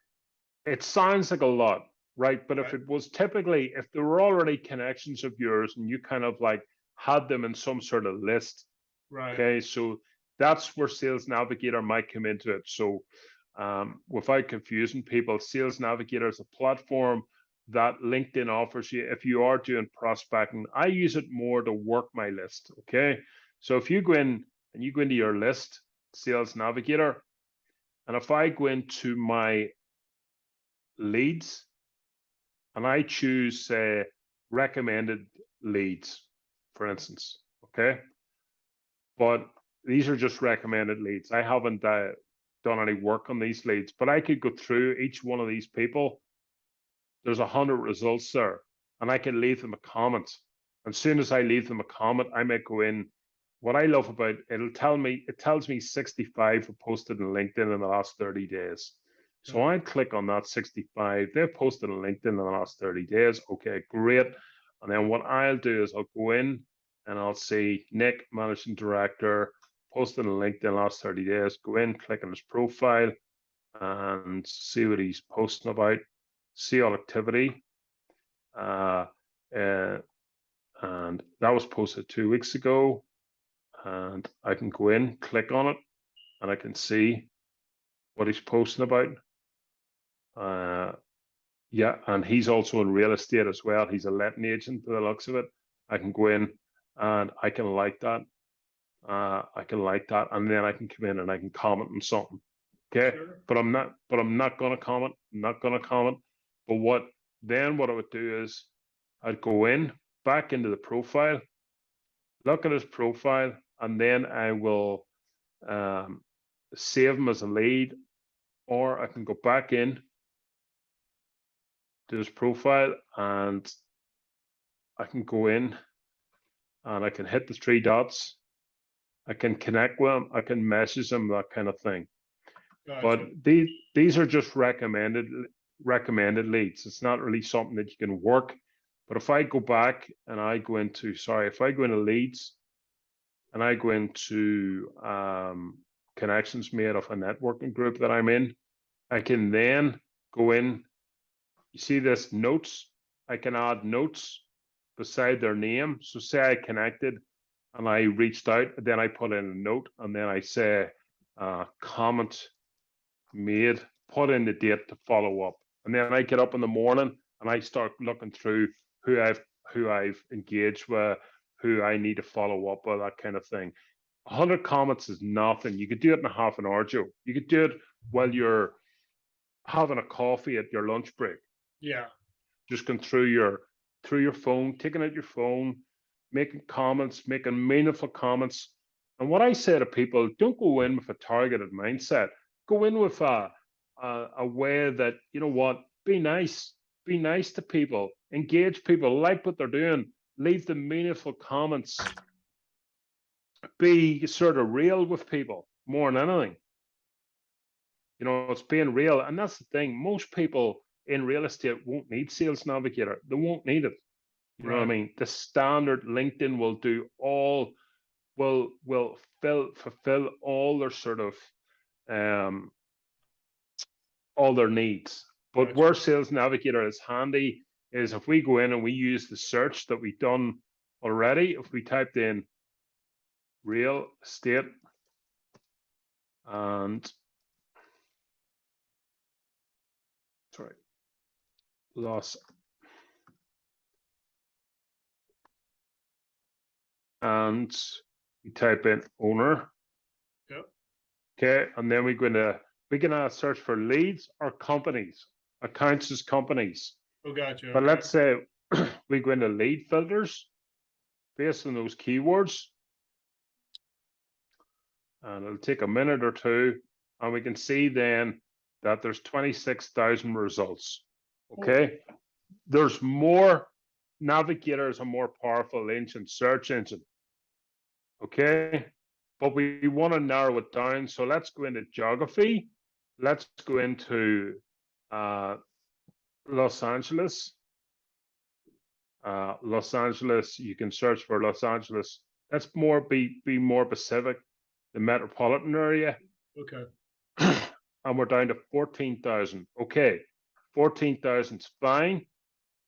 it sounds like a lot, right? But if Right. it was typically, if there were already connections of yours and you kind of like had them in some sort of list, Right. okay, so that's where Sales Navigator might come into it. So without confusing people, Sales Navigator is a platform that LinkedIn offers you if you are doing prospecting. I use it more to work my list, okay? So if you go in and you go into your list, Sales Navigator, and if I go into my leads and I choose, say, recommended leads, for instance, okay? But these are just recommended leads. I haven't done any work on these leads, but I could go through each one of these people. There's 100 results there, and I can leave them a comment. As soon as I leave them a comment, I might go in. What I love about it tells me 65 were posted on LinkedIn in the last 30 days. So I click on that 65. They've posted on LinkedIn in the last 30 days. Okay, great. And then what I'll do is I'll go in and I'll see Nick, Managing Director, posted on LinkedIn last 30 days. Go in, click on his profile and see what he's posting about. See all activity. And that was posted 2 weeks ago. And I can go in, click on it, and I can see what he's posting about. Yeah, and he's also in real estate as well. He's a letting agent by the looks of it. I can go in and I can like that. And then I can come in and I can comment on something. Okay, sure. But I'm not gonna comment. I'm not gonna comment. But what I would do is I'd go in back into the profile, look at his profile, and then I will save him as a lead, or I can go back in to his profile and I can go in and I can hit the 3 dots. I can connect with him. I can message him, that kind of thing. Gotcha. But these are just recommended leads. It's not really something that you can work. But if I go back and I go into, if I go into leads and I go into connections made of a networking group that I'm in, I can then go in. You see this notes? I can add notes beside their name. So say I connected and I reached out, then I put in a note and then I say comment made, put in the date to follow up. And then I get up in the morning and I start looking through who I've engaged with, who I need to follow up with, that kind of thing. 100 comments is nothing. You could do it in a half an hour, Joe. You could do it while you're having a coffee at your lunch break. Yeah. Just going through your phone, taking out your phone, making comments, making meaningful comments. And what I say to people, don't go in with a targeted mindset. Go in with a way that, you know what, be nice to people, engage people, like what they're doing, leave them meaningful comments, be sort of real with people more than anything. You know, it's being real. And that's the thing. Most people in real estate won't need Sales Navigator. They won't need it. You know what I mean? The standard LinkedIn will do will fulfill all their sort of all their needs. But gotcha. Where Sales Navigator is handy is if we go in and we use the search that we've done already, if we typed in real estate and Los and we type in owner. Yep. Okay, and then we can search for leads or companies, accounts as companies. Oh, gotcha. But let's say we go into lead filters based on those keywords. And it'll take a minute or two, and we can see then that there's 26,000 results. Okay, there's more. Navigator is a more powerful engine, search engine. Okay, but we want to narrow it down. So let's go into geography. Let's go into Los Angeles. Los Angeles, you can search for Los Angeles. Let's be more specific, the metropolitan area. Okay. And we're down to 14,000. Okay, 14,000 is fine.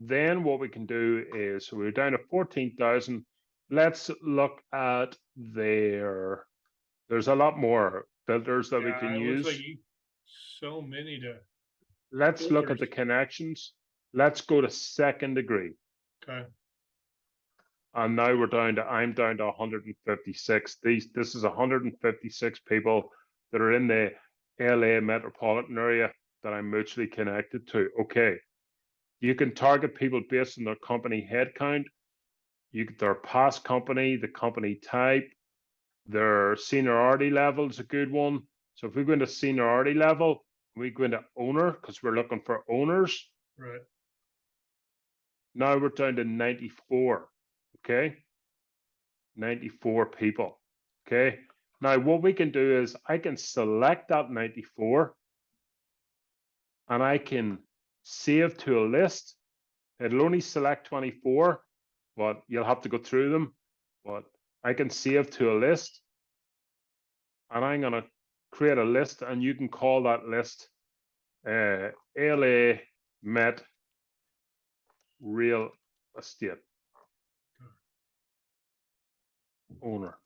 Then what we can do is, so we're down to 14,000. Let's look at there's a lot more filters that we can use. Looks like so many to. Let's filters. Look at the connections. Let's go to second degree. Okay. And now I'm down to 156. This is 156 people that are in the LA metropolitan area that I'm mutually connected to. Okay. You can target people based on their company headcount, their past company, the company type, their seniority level is a good one. So if we go into seniority level, we go into owner because we're looking for owners. Right. Now we're down to 94. Okay. 94 people. Okay. Now what we can do is I can select that 94 and I can save to a list. It'll only select 24, but you'll have to go through them. But I can save to a list and I'm going to create a list, and you can call that list LA Met Real Estate Owner.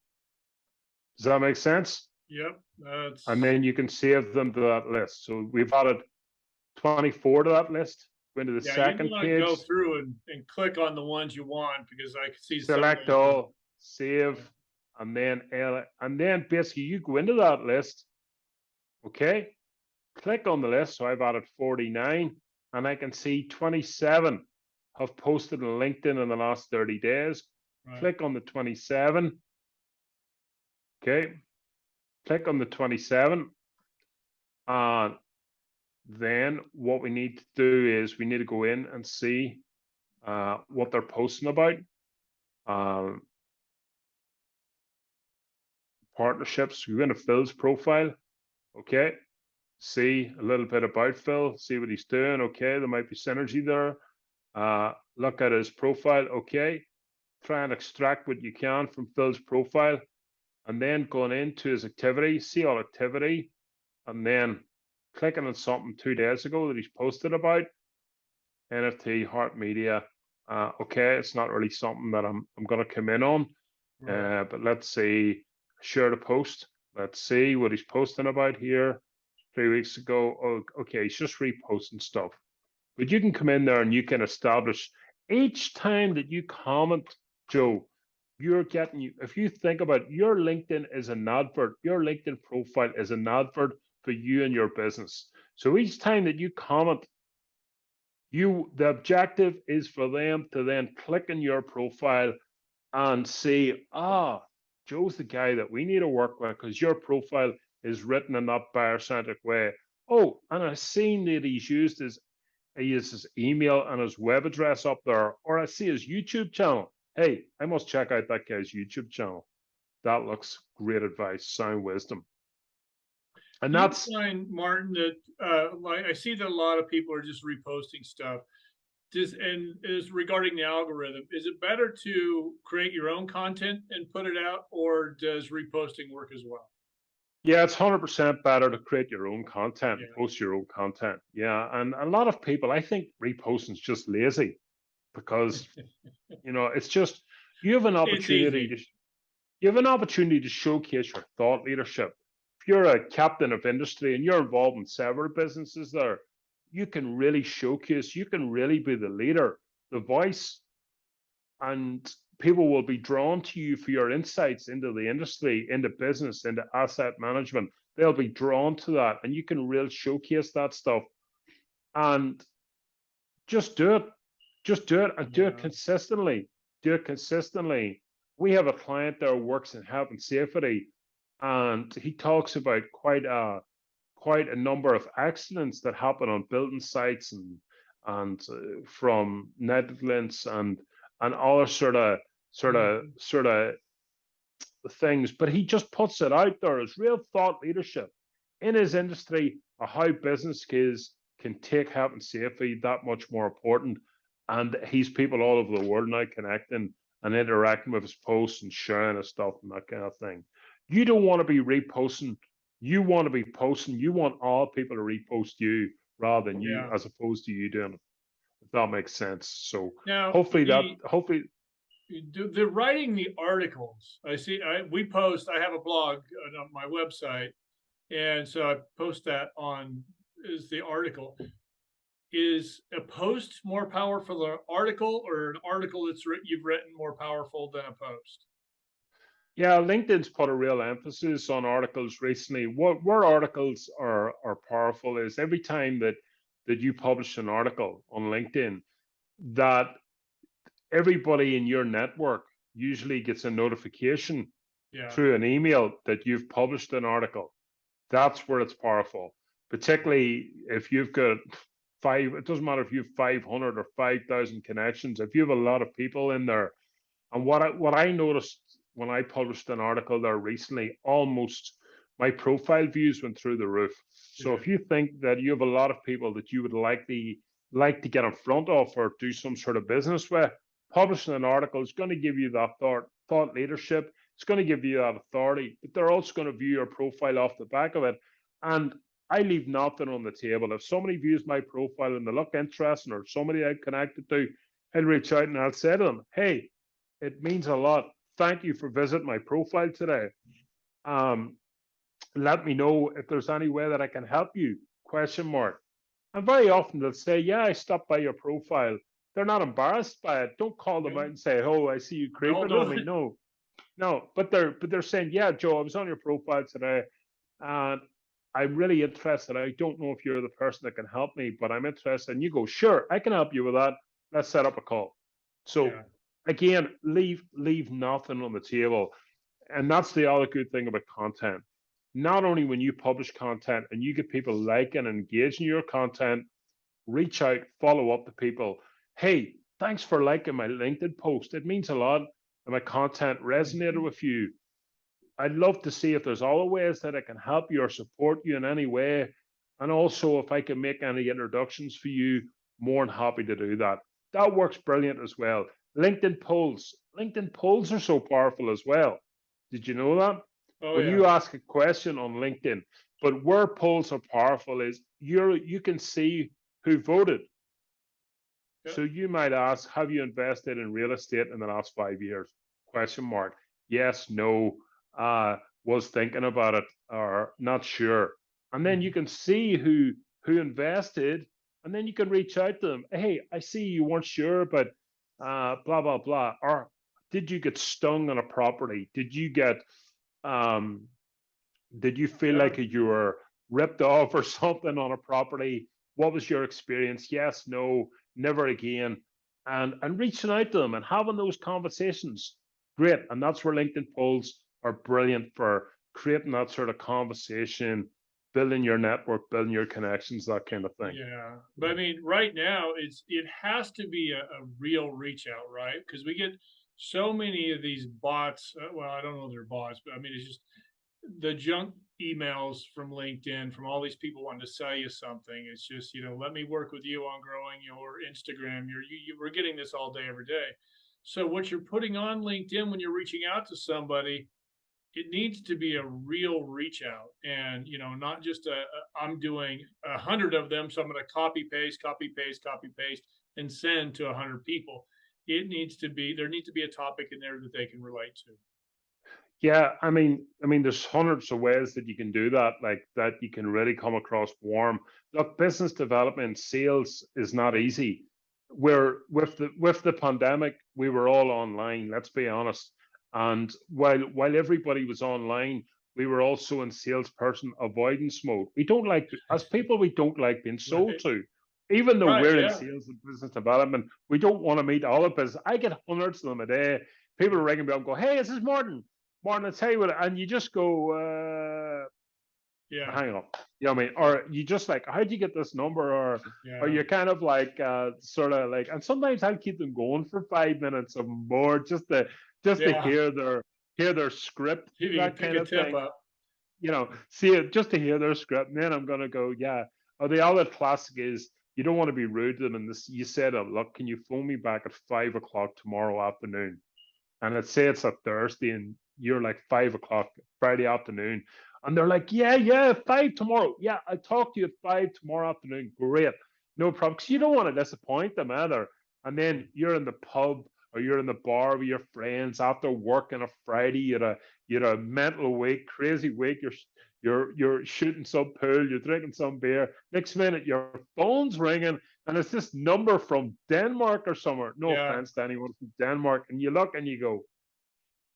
Does that make sense? Yep. That's. And then you can save them to that list. So we've added 24 to that list. Go into the second want to page. go through and click on the ones you want, because I can see select all, save, and then basically you go into that list. Okay, click on the list. So I've added 49, and I can see 27 have posted on LinkedIn in the last 30 days. Right. Click on the 27. Okay, click on the 27, and then what we need to do is we need to go in and see what they're posting about. Partnerships. We go into Phil's profile. Okay, see a little bit about Phil, see what he's doing. Okay, there might be synergy there. Look at his profile. Okay, try and extract what you can from Phil's profile, and then going into his activity, see all activity, and then clicking on something 2 days ago that he's posted about NFT Heart Media. Okay, it's not really something that I'm going to come in on, Right. but let's see. Share the post. Let's see what he's posting about here. 3 weeks ago. Oh, okay, he's just reposting stuff. But you can come in there and you can establish each time that you comment, Joe, you're getting, if you think about it, your LinkedIn is an advert, your LinkedIn profile is an advert for you and your business. So each time that you comment, the objective is for them to then click on your profile and say, Joe's the guy that we need to work with because your profile is written in that buyer-centric way. Oh, and I've seen that he uses his email and his web address up there, or I see his YouTube channel. Hey, I must check out that guy's YouTube channel. That looks great advice, sound wisdom. And that's find, Martin, that like I see that a lot of people are just reposting stuff. Is regarding the algorithm, is it better to create your own content and put it out, or does reposting work as well? Yeah, it's 100% better to create your own content, post your own content. Yeah, and a lot of people, I think reposting is just lazy because it's just you have an opportunity to showcase your thought leadership. If you're a captain of industry and you're involved in several businesses there, you can really showcase, you can really be the leader, the voice, and people will be drawn to you for your insights into the industry, into business, into asset management. They'll be drawn to that, and you can really showcase that stuff. And just do it. Just do it, and do it consistently. Do it consistently. We have a client there who works in health and safety, and he talks about quite a number of accidents that happen on building sites and from negligence and other sort of things. But he just puts it out there as real thought leadership in his industry, or how business can take health and safety that much more important. And he's people all over the world now connecting and interacting with his posts and sharing his stuff and that kind of thing. You don't want to be reposting. You want to be posting. You want all people to repost you rather than you, as opposed to you doing it. If that makes sense. So now, hopefully the writing the articles. I have a blog on my website, and so I post that on is the article. Is a post more powerful than an article, or an article you've written more powerful than a post? Yeah, LinkedIn's put a real emphasis on articles recently. Where articles are powerful is every time that you publish an article on LinkedIn, that everybody in your network usually gets a notification through an email that you've published an article. That's where it's powerful, particularly if you've got five, it doesn't matter if you have 500 or 5,000 connections. If you have a lot of people in there, and what I noticed when I published an article there recently, almost my profile views went through the roof. So Yeah. if you think that you have a lot of people that you would like to get in front of or do some sort of business with, publishing an article is going to give you that thought leadership. It's going to give you that authority, but they're also going to view your profile off the back of it. And I leave nothing on the table. If somebody views my profile and they look interesting, or somebody I'm connected to, I'll reach out and I'll say to them, hey, it means a lot. Thank you for visiting my profile today. Um, Let me know if there's any way that I can help you. Question mark. And very often they'll say, yeah, I stopped by your profile. They're not embarrassed by it. Don't call them out Yeah. and say, oh, I see you No, creeping on no. me. No, no. But they're saying, yeah, Joe, I was on your profile today and I'm really interested. I don't know if you're the person that can help me, but I'm interested. And you go, sure, I can help you with that. Let's set up a call. So Yeah. again, leave nothing on the table. And that's the other good thing about content. Not only when you publish content and you get people liking and engaging your content, reach out, follow up to people. Hey, thanks for liking my LinkedIn post. It means a lot. And my content resonated Mhm. with you. I'd love to see if there's other ways that I can help you or support you in any way. And also, if I can make any introductions for you, more than happy to do that. That works brilliant as well. LinkedIn polls. LinkedIn polls are so powerful as well. Did you know that? Oh When yeah. you ask a question on LinkedIn, but where polls are powerful is you can see who voted. Yep. So you might ask, have you invested in real estate in the last 5 years? Question mark. Yes, no, was thinking about it or not sure. And then you Mhm. can see who invested, and then you can reach out to them. Hey, I see you weren't sure, but blah blah blah. Or did you get stung on a property? Um, did you feel Yeah. like you were ripped off or something on a property? What was your experience? Yes, no, never again. And reaching out to them and having those conversations. Great. And that's where LinkedIn polls are brilliant for creating that sort of conversation, building your network, building your connections, that kind of thing. Yeah, but I mean, right now it has to be a real reach out, right? Because we get so many of these bots. Well, I don't know if they're bots, but I mean, it's just the junk emails from LinkedIn from all these people wanting to sell you something. It's just, let me work with you on growing your Instagram. We're getting this all day, every day. So what you're putting on LinkedIn when you're reaching out to somebody, it needs to be a real reach out, and not just I'm doing 100 of them, so I'm going to copy paste, copy paste, copy paste, and send to 100 people. There needs to be a topic in there that they can relate to. Yeah, I mean, there's hundreds of ways that you can do that, like that you can really come across warm. Look, business development, sales is not easy. Where with the pandemic, we were all online, let's be honest. And while everybody was online, we were also in salesperson avoidance mode. We don't like, as people, we don't like being sold Right. to. Even though Right. we're in Yeah. sales and business development, we don't want to meet all of us. I get hundreds of them a day. People are ringing me up and go, hey, this is Martin. Martin, I tell you what, and you just go, Yeah. hang on. You know what I mean? Or you just like, how'd you get this number? Or Yeah. you're kind of like, sort of like, and sometimes I'll keep them going for 5 minutes or more just to Yeah. hear their script, See if you can that pick kind a of tip thing. up. See it just to hear their script, and then I'm gonna go, yeah. Or the other classic is you don't want to be rude to them, and this you said, look, can you phone me back at 5 o'clock tomorrow afternoon? And let's say it's a Thursday and you're like 5 o'clock Friday afternoon, and they're like, yeah, yeah, five tomorrow. Yeah, I'll talk to you at 5 tomorrow afternoon. Great, no problem. Because you don't want to disappoint them either. And then you're in the pub or you're in the bar with your friends after work on a Friday. You're a mental week, crazy week. You're shooting some pool, you're drinking some beer. Next minute, your phone's ringing, and it's this number from Denmark or somewhere. No Yeah. offense to anyone from Denmark. And you look and you go,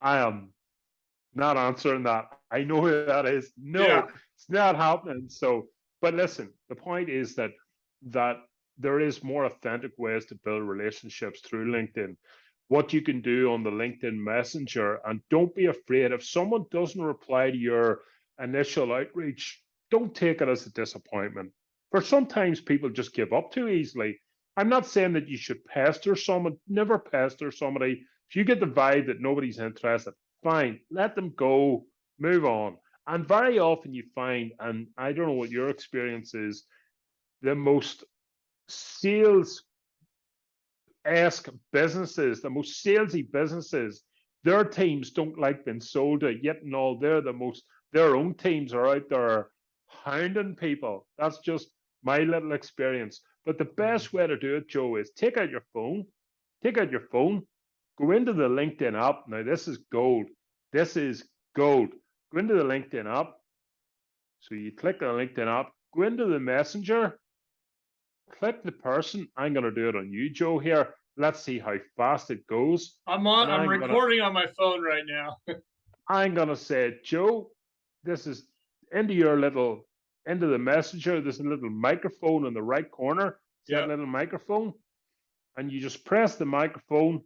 I am not answering that. I know who that is. Yeah. No, it's not happening. So, but listen, the point is that there is more authentic ways to build relationships through LinkedIn. What you can do on the LinkedIn Messenger, and don't be afraid if someone doesn't reply to your initial outreach. don't take it as a disappointment. For sometimes people just give up too easily. I'm not saying that you should pester someone. Never pester somebody. If you get the vibe that nobody's interested, fine, let them go, move on. And very often you find, and I don't know what your experience is, the most sales esque businesses, the most salesy businesses, their teams don't like being sold to, yet and all they're the most, their own teams are out there hounding people. That's just my little experience. But the best way to do it, Joe, is take out your phone, go into the LinkedIn app. Now, this is gold. This is gold. Go into the LinkedIn app. So you click on the LinkedIn app, go into the messenger, click the person. I'm going to do it on you, Joe, here. Let's see how fast it goes. I'm recording on my phone right now. I'm going to say, Joe, this is into the messenger. There's a little microphone in the right corner. See that little microphone? And you just press the microphone.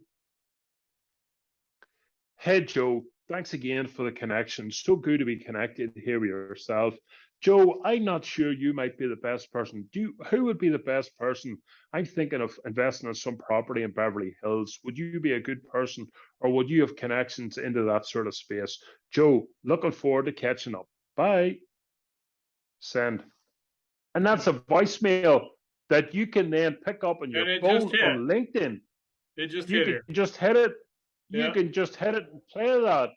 Hey, Joe, thanks again for the connection. So good to be connected here with yourself. Joe, I'm not sure you might be the best person. Who would be the best person? I'm thinking of investing in some property in Beverly Hills. Would you be a good person, or would you have connections into that sort of space? Joe, looking forward to catching up. Bye. Send. And that's a voicemail that you can then pick up on your phone on LinkedIn. It just you hit can here. just hit it. You can just hit it and play that.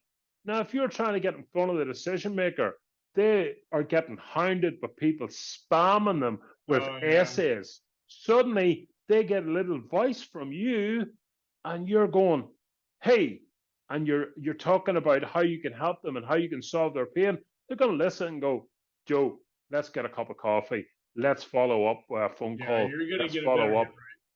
Now, if you're trying to get in front of the decision maker, they are getting hounded by people spamming them with essays. Suddenly, they get a little voice from you, and you're going, "Hey," and you're talking about how you can help them and how you can solve their pain. They're going to listen and go, "Joe, let's get a cup of coffee. Let's follow up with a phone call. You're going let's to get follow up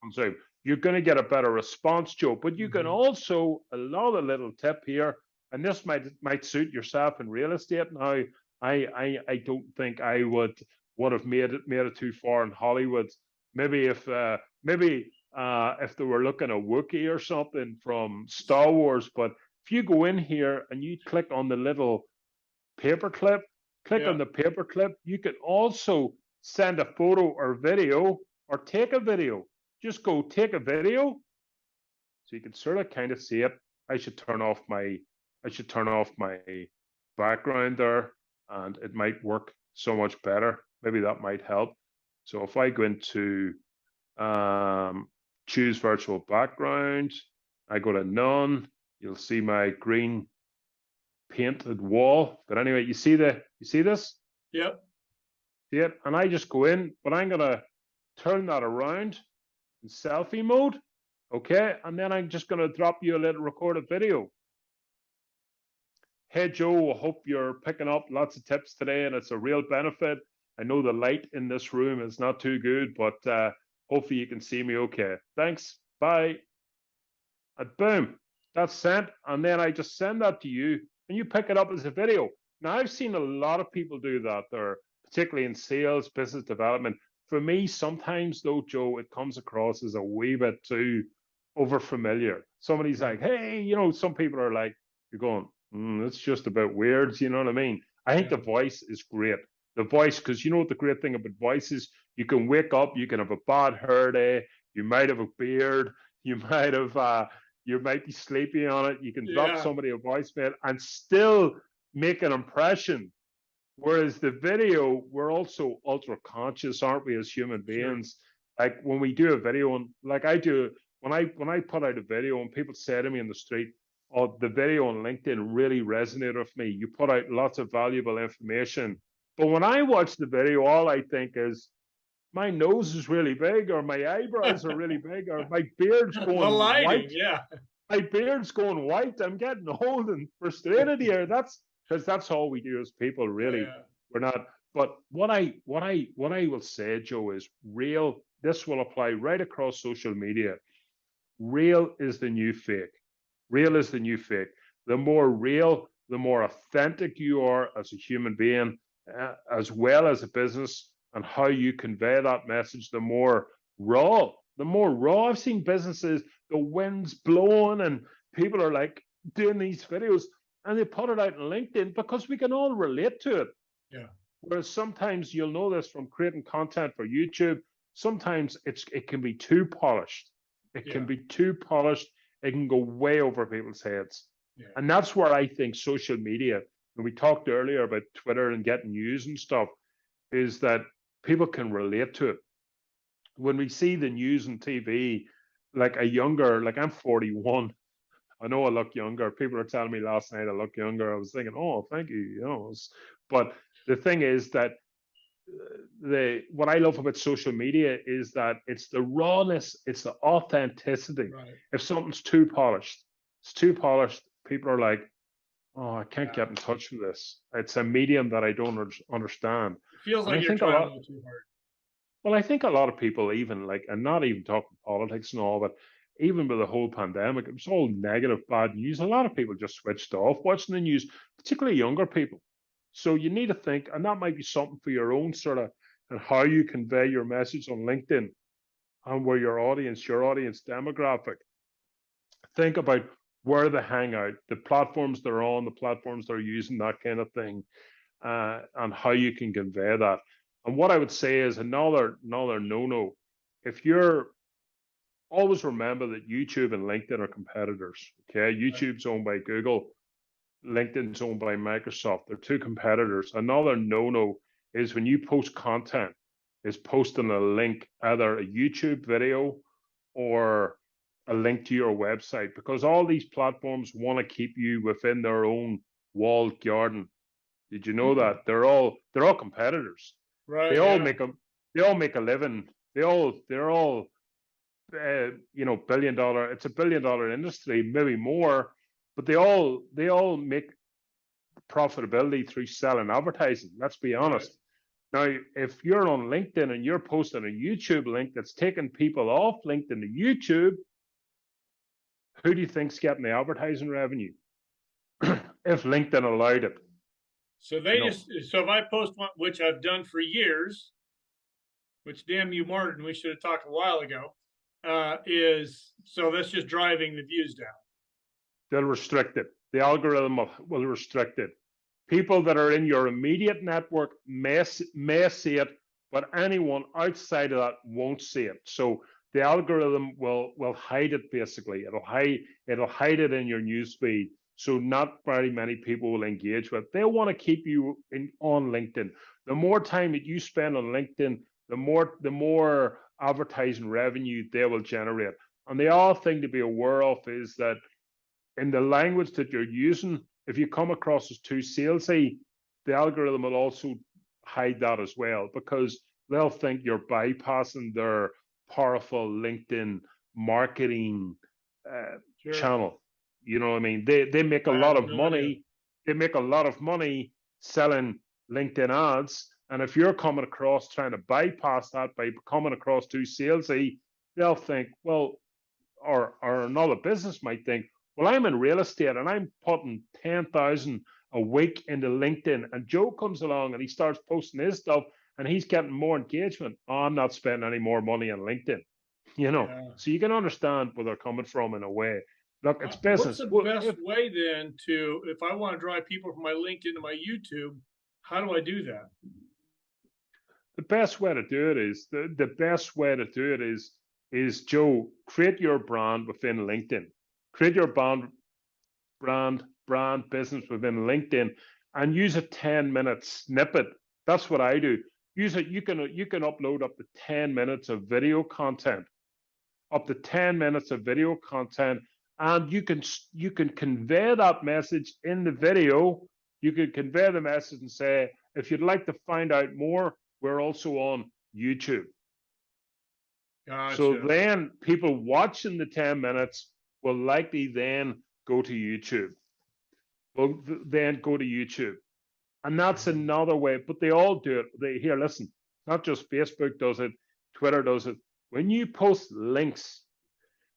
on Zoom." You're going to get a better response, Joe. But you can also, another little tip here, and this might suit yourself in real estate. Now, I don't think I would have made it too far in Hollywood. Maybe if they were looking at Wookiee or something from Star Wars. But if you go in here and you click on the little paperclip, on the paperclip, you can also send a photo or video or take a video. Just go take a video, so you can sort of kind of see it. I should turn off my background there, and it might work so much better. Maybe that might help. So if I go into choose virtual background, I go to none. You'll see my green painted wall. But anyway, you see this? Yep. See it? And I just go in, but I'm gonna turn that around in selfie mode, okay? And then I'm just gonna drop you a little recorded video. Hey Joe, I hope you're picking up lots of tips today, and it's a real benefit. I know the light in this room is not too good, but hopefully you can see me okay. Thanks, bye. And boom, that's sent. And then I just send that to you, and you pick it up as a video. Now, I've seen a lot of people do that there, particularly in sales, business development. For me, sometimes though, Joe, it comes across as a wee bit too overfamiliar. Somebody's like, hey, some people are like, you're going, it's just about weird, you know what I mean? I think the voice is great. The voice, because you know what the great thing about voice is? You can wake up, you can have a bad hair day, you might have a beard, you might be sleepy on it, you can drop somebody a voicemail and still make an impression. Whereas the video, we're also ultra conscious, aren't we, as human beings? Sure. Like when we do a video, and like I do, when I put out a video and people say to me in the street, "Oh, the video on LinkedIn really resonated with me. You put out lots of valuable information." But when I watch the video, all I think is, my nose is really big, or my eyebrows are really big, or my beard's going white. My beard's going white. I'm getting old and frustrated here. That's because that's all we do as people, really. We're not. But what I will say, Joe, is real. This will apply right across social media. Real is the new fake. Real is the new fake. The more real, the more authentic you are as a human being, as well as a business, and how you convey that message, the more raw. The more raw. I've seen businesses, the wind's blowing and people are like doing these videos and they put it out on LinkedIn because we can all relate to it. Yeah. Whereas sometimes you'll know this from creating content for YouTube, sometimes it can be too polished. It can Yeah. be too polished. It can go way over people's heads. Yeah. And that's where I think social media, when we talked earlier about Twitter and getting news and stuff, is that people can relate to it. When we see the news and TV, like I'm 41. I know I look younger. People are telling me last night I look younger. I was thinking, oh, thank you. But the thing is that the what I love about social media is that it's the rawness, it's the authenticity. Right. If something's too polished, it's too polished. People are like, oh, I can't Yeah. get in touch with this. It's a medium that I don't understand. It feels And like I you're think a trying a lot, little too hard. well, I think a lot of people, even like, and not even talking politics and all, but even with the whole pandemic, it was all negative, bad news. A lot of people just switched off watching the news, particularly younger people. So you need to think, and that might be something for your own sort of, and how you convey your message on LinkedIn and where your audience demographic. Think about where they hang out, the platforms they're on, the platforms they're using, that kind of thing, and how you can convey that. And what I would say is another no-no. If you're always remember that YouTube and LinkedIn are competitors. Okay, Right. YouTube's owned by Google, LinkedIn's owned by Microsoft. They're two competitors. Another no-no is when you post content, is posting a link, either a YouTube video or a link to your website, because all these platforms want to keep you within their own walled garden. Did you know Hmm. that they're all competitors? They Right. all Yeah. make a they all make a living. They're all billion dollar. It's a billion-dollar industry, maybe more, but they all make profitability through selling advertising. Let's be Right. honest. Now, if you're on LinkedIn and you're posting a YouTube link that's taking people off LinkedIn to YouTube, who do you think's getting the advertising revenue? If LinkedIn allowed it, So you they know, just so if I post one, which I've done for years, which damn you, Martin, we should have talked a while ago, is so that's just driving the views down. they'll restrict it. The algorithm will restrict it. People that are in your immediate network may see it, but anyone outside of that won't see it. So the algorithm will hide it basically. It'll hide it in your newsfeed. So not very many people will engage with it. They want to keep you on LinkedIn. The more time that you spend on LinkedIn, the more advertising revenue they will generate. And the other thing to be aware of is that in the language that you're using, if you come across as too salesy, the algorithm will also hide that as well, because they'll think you're bypassing their powerful LinkedIn marketing Sure. channel. You know what I mean? They make a I lot had of no idea. money. They make a lot of money selling LinkedIn ads. And if you're coming across trying to bypass that by coming across too salesy, they'll think, well, or another business might think, well, I'm in real estate and I'm putting 10,000 a week into LinkedIn, and Joe comes along and he starts posting his stuff and he's getting more engagement. Oh, I'm not spending any more money on LinkedIn, Yeah. So you can understand where they're coming from in a way. Look, it's What's business. the Well, best way then to, if I want to drive people from my LinkedIn to my YouTube, how do I do that? the best way to do it is the best way to do it is Joe, create your brand within LinkedIn. Create your brand business within LinkedIn, and use a 10-minute snippet. That's what I do. Use it. You can upload up to 10 minutes of video content, up to 10 minutes of video content, and you can convey that message in the video. You can convey the message and say, if you'd like to find out more, we're also on YouTube. So Gotcha. then people watching the 10 minutes will likely then go to YouTube. Will then go to YouTube. And that's Mhm. another way, but they all do it. Here, listen, not just Facebook does it, Twitter does it. When you post links,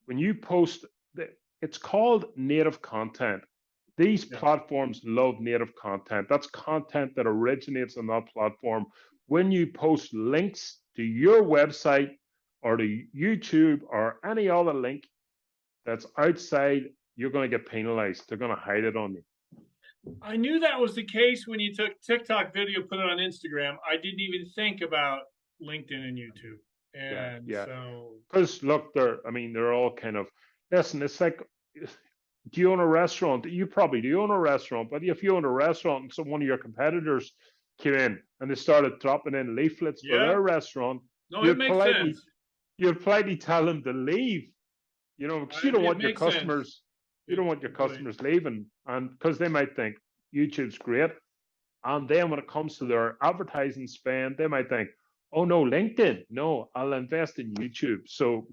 when you post, it's called native content. These Yeah. platforms love native content. That's content that originates on that platform. When you post links to your website or to YouTube or any other link that's outside, you're going to get penalized. They're going to hide it on you. I knew that was the case when you took TikTok video, put it on Instagram. I didn't even think about LinkedIn and YouTube. Yeah, And yeah. so, Because look, I mean, they're all kind of, listen, it's like, do you own a restaurant? You probably do own a restaurant, but if you own a restaurant and one of your competitors came in and they started dropping in leaflets for yeah, their restaurant, no, it you'd makes politely, sense. you'd politely tell them to leave, because you don't It want your makes sense. customers, you It don't want your really, customers leaving, and because they might think YouTube's great, and then when it comes to their advertising spend, they might think, oh no, LinkedIn, no, I'll invest in YouTube. So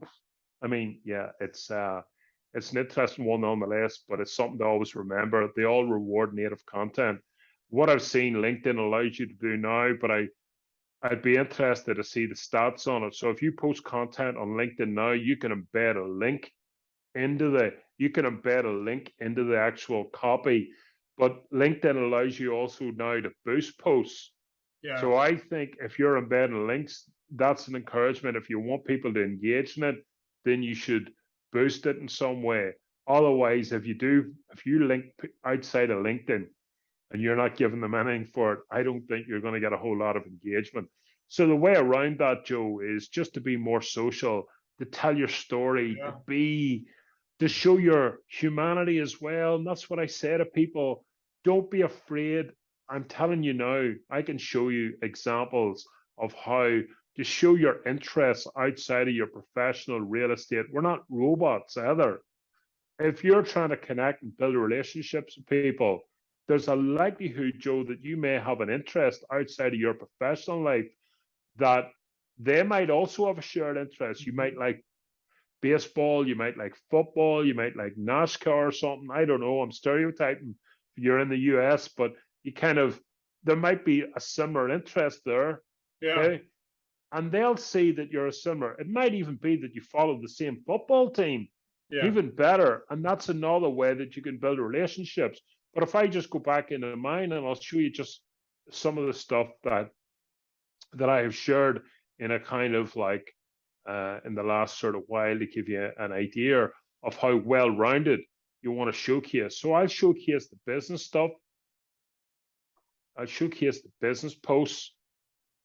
I mean, yeah, it's an interesting one nonetheless, but it's something to always remember. They all reward native content. What I've seen LinkedIn allows you to do now, but I'd be interested to see the stats on it. So if you post content on LinkedIn now, you can embed a link into the actual copy. But LinkedIn allows you also now to boost posts. yeah, So I think if you're embedding links, that's an encouragement. If you want people to engage in it, then you should boost it in some way. Otherwise, if you link outside of LinkedIn and you're not giving them anything for it, I don't think you're going to get a whole lot of engagement. So the way around that, Joe, is just to be more social, to tell your story, yeah, to show your humanity as well. And that's what I say to people. Don't be afraid. I'm telling you now, I can show you examples of how to show your interests outside of your professional real estate. We're not robots either. If you're trying to connect and build relationships with people, there's a likelihood, Joe, that you may have an interest outside of your professional life that they might also have a shared interest. You might like baseball, you might like football, you might like NASCAR or something. I don't know. I'm stereotyping if you're in the US, but there might be a similar interest there. yeah, Okay. And they'll see that you're a similar. It might even be that you follow the same football team, yeah. even better. And that's another way that you can build relationships. But if I just go back into mine and I'll show you just some of the stuff that I have shared in a kind of like in the last sort of while to give you an idea of how well rounded you want to showcase. So I'll showcase the business stuff, I'll showcase the business posts,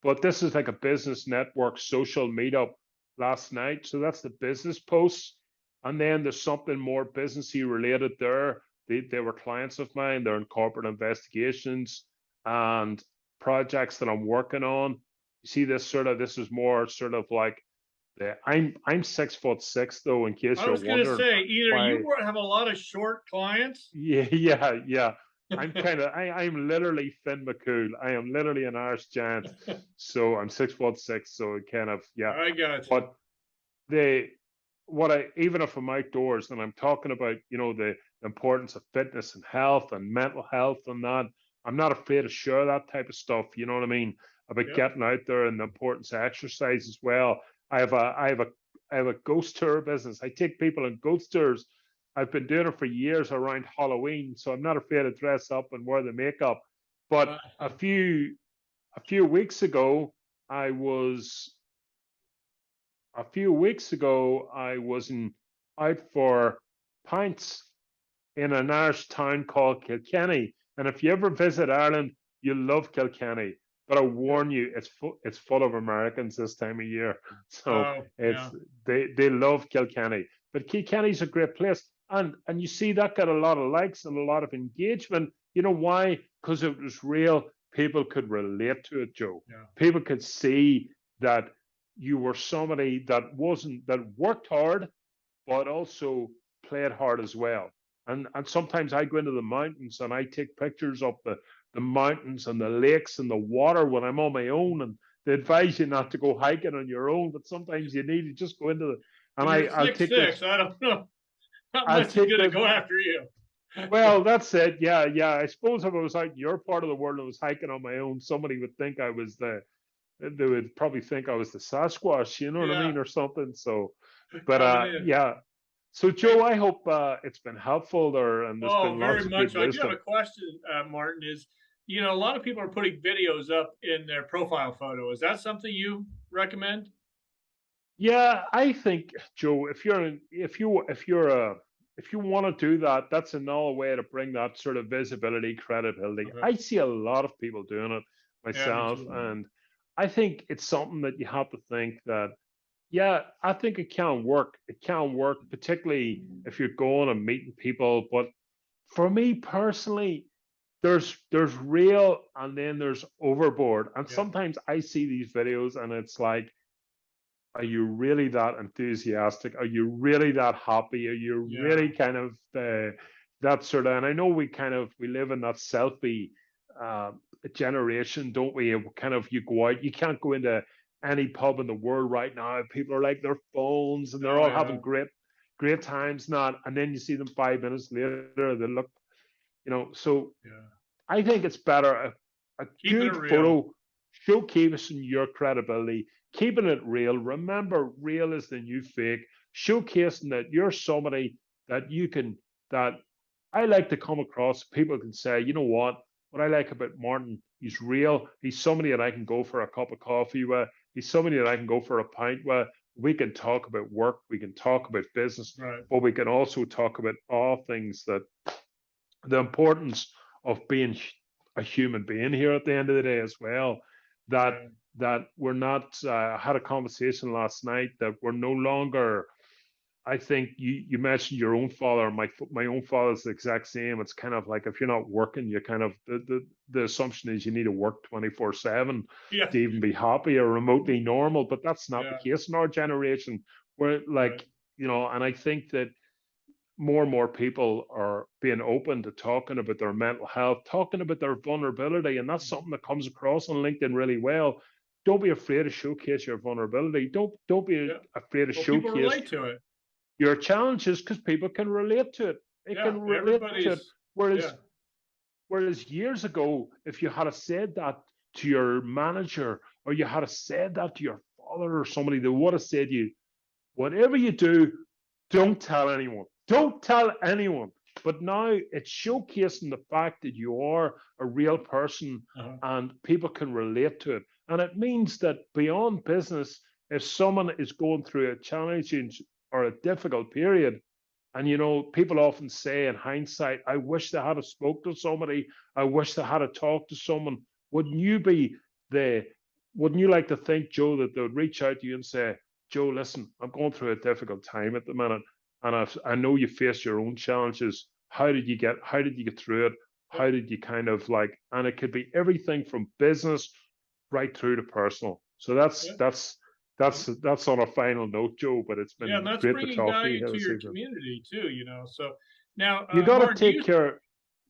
but this is like a business network social meetup last night. So that's the business posts. And then there's something more businessy related there. They were clients of mine. They're in corporate investigations and projects that I'm working on. You see this is more sort of like I'm 6'6" though, in case I you're was gonna wondering say either why. have a lot of short clients. Yeah, yeah, yeah. I'm literally Finn McCool. I am literally an Irish giant. So I'm 6'6", so it kind of, yeah. I got you. But they what I even if I'm outdoors and I'm talking about, the importance of fitness and health and mental health and that, I'm not afraid to share that type of stuff, you know what I mean? About Yep. getting out there and the importance of exercise as well. I have a ghost tour business. I take people on ghost tours. I've been doing it for years around Halloween, so I'm not afraid to dress up and wear the makeup. But Uh, a few weeks ago, I was out for pints in an Irish town called Kilkenny. And if you ever visit Ireland, you'll love Kilkenny. But I yeah. warn you, it's full of Americans this time of year. So Oh, it's yeah. they love Kilkenny. But Kilkenny's a great place. And you see that got a lot of likes and a lot of engagement. You know why? Because it was real. People could relate to it, Joe. Yeah. People could see that you were somebody that worked hard, but also played hard as well. And sometimes I go into the mountains and I take pictures of the mountains and the lakes and the water when I'm on my own. And they advise you not to go hiking on your own, but sometimes you need to just go into the and When you're I'll six take this six, I don't know. Not I'll much is take gonna this go after you. well, that's it. Yeah, yeah. I suppose if I was out in your part of the world and I was hiking on my own, somebody would think I was they would probably think I was the Sasquatch, you know what I Yeah, mean, or something. So, but coming in. yeah. So, Hey, Joe, I hope it's been helpful there, and there's oh, been very lots of good much. I do have a wisdom. question, Martin. A lot of people are putting videos up in their profile photo. Is that something you recommend? Yeah, I think, Joe, if you're if you want to do that, that's another way to bring that sort of visibility, credibility. Okay. I see a lot of people doing it Yeah, me myself, too. and I think it's something that you have to think that, yeah, I think it can work. It can work, particularly if you're going and meeting people. But for me personally, there's real and then there's overboard. And Yeah. sometimes I see these videos and it's like, are you really that enthusiastic? Are you really that happy? Are you Yeah. really kind of that sort of? And I know we live in that selfie uh, generation, don't we? Kind of you go out, you can't go into any pub in the world right now. People are like their phones and they're Oh all yeah. having great times now. And then you see them 5 minutes later, they look, So Yeah. I think it's better a Keeping it good real. photo showcasing your credibility, keeping it real. Remember, real is the new fake. Showcasing that you're somebody that you can that I like to come across. People can say, you know what I like about Martin, he's real. He's somebody that I can go for a cup of coffee with. He's somebody that I can go for a pint with. We can talk about work. We can talk about business, Right. but we can also talk about all things that the importance of being a human being here at the end of the day as well. That Yeah. that we're not. I had a conversation last night that we're no longer. I think you mentioned your own father. My own father's the exact same. It's kind of like if you're not working, you kind of the assumption is you need to work 24/7 Yeah. to even be happy or remotely normal. But that's not the Yeah. case in our generation. We're Right. like and I think that more and more people are being open to talking about their mental health, talking about their vulnerability, and that's something that comes across on LinkedIn really well. Don't be afraid to showcase your vulnerability. Don't be Yeah. afraid to Well, people showcase relate to it. your challenges because people can relate to it. They Yeah. can relate to it. Everybody's. Whereas Yeah. whereas years ago, if you had said that to your manager or you had said that to your father or somebody, they would have said to you, whatever you do, don't tell anyone. Don't tell anyone. But now it's showcasing the fact that you are a real person Uh-huh. and people can relate to it. And it means that beyond business, if someone is going through a challenging or a difficult period, and people often say in hindsight, I wish they had a spoke to somebody, I wish they had a talk to someone. Wouldn't you be the wouldn't you like to think, Joe, that they would reach out to you and say, Joe, listen, I'm going through a difficult time at the minute, and I know you face your own challenges. How did you get through it? Yep. How did you kind of and it could be everything from business right through to personal. So that's Yeah. that's that's that's on a final note, Joe. But it's Yeah. And been that's great to bringing talk to you value here to this your evening. community too. So now, You got to Martin, take care.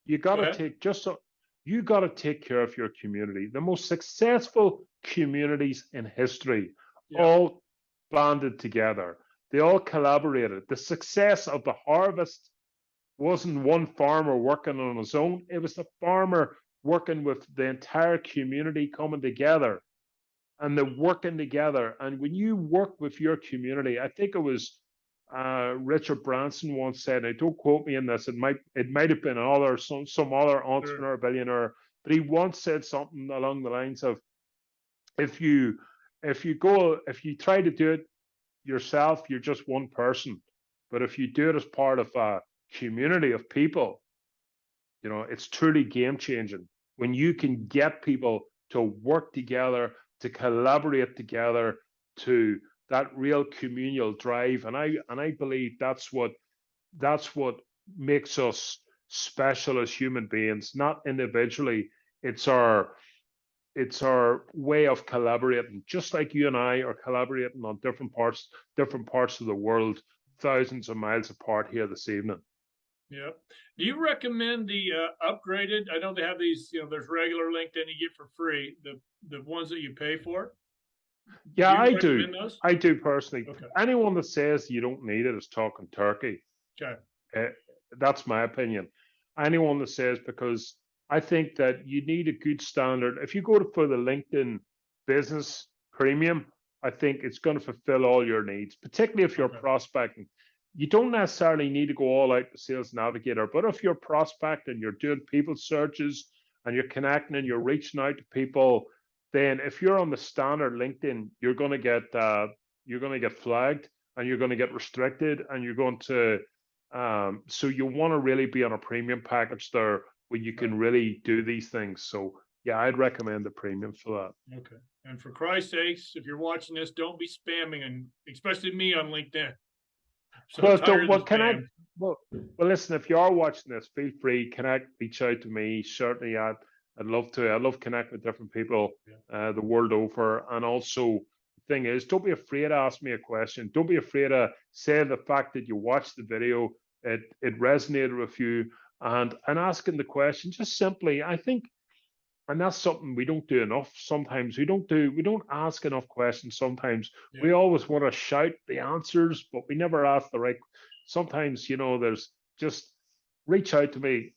You got go to ahead. take just so you got to take care of your community. The most successful communities in history Yep. all banded together. They all collaborated. The success of the harvest wasn't one farmer working on his own. It was the farmer working with the entire community coming together and they're working together. And when you work with your community, I think it was Richard Branson once said, and don't quote me in this, it might have been some other Sure. entrepreneur billionaire, but he once said something along the lines of if you if you try to do it yourself, you're just one person. But if you do it as part of a community of people, it's truly game changing when you can get people to work together, to collaborate together, to that real communal drive. And I believe that's what makes us special as human beings, not individually. It's our it's our way of collaborating, just like you and I are collaborating on different parts of the world, thousands of miles apart here this evening. Yep. Do you recommend the upgraded? I know they have these. There's regular LinkedIn you get for free. The ones that you pay for. Do Yeah, you I do. recommend those? I do personally. Okay. Anyone that says you don't need it is talking turkey. Okay. Uh, that's my opinion. Anyone that says, because I think that you need a good standard. If you go for the LinkedIn business premium, I think it's going to fulfill all your needs, particularly if you're Okay. prospecting. You don't necessarily need to go all out to Sales Navigator, but if you're prospecting, you're doing people searches and you're connecting and you're reaching out to people, then if you're on the standard LinkedIn, you're going to get flagged and you're going to get restricted and you're going to So you want to really be on a premium package there where you can really do these things. So yeah, I'd recommend the premium for that. Okay. And for Christ's sakes, if you're watching this, don't be spamming, and especially me on LinkedIn. I'm so Well, tired don't, of the well, connect. spam. Well, listen, if you are watching this, feel free, connect, reach out to me. Certainly, I'd love to. I love connecting with different people Yeah. the world over. And also, the thing is, don't be afraid to ask me a question. Don't be afraid to say the fact that you watched the video, it resonated with you, and asking the question just simply. I think, and that's something we don't do enough. Sometimes we don't ask enough questions. Sometimes Yeah. we always want to shout the answers, but we never ask the right. Sometimes, there's just reach out to me,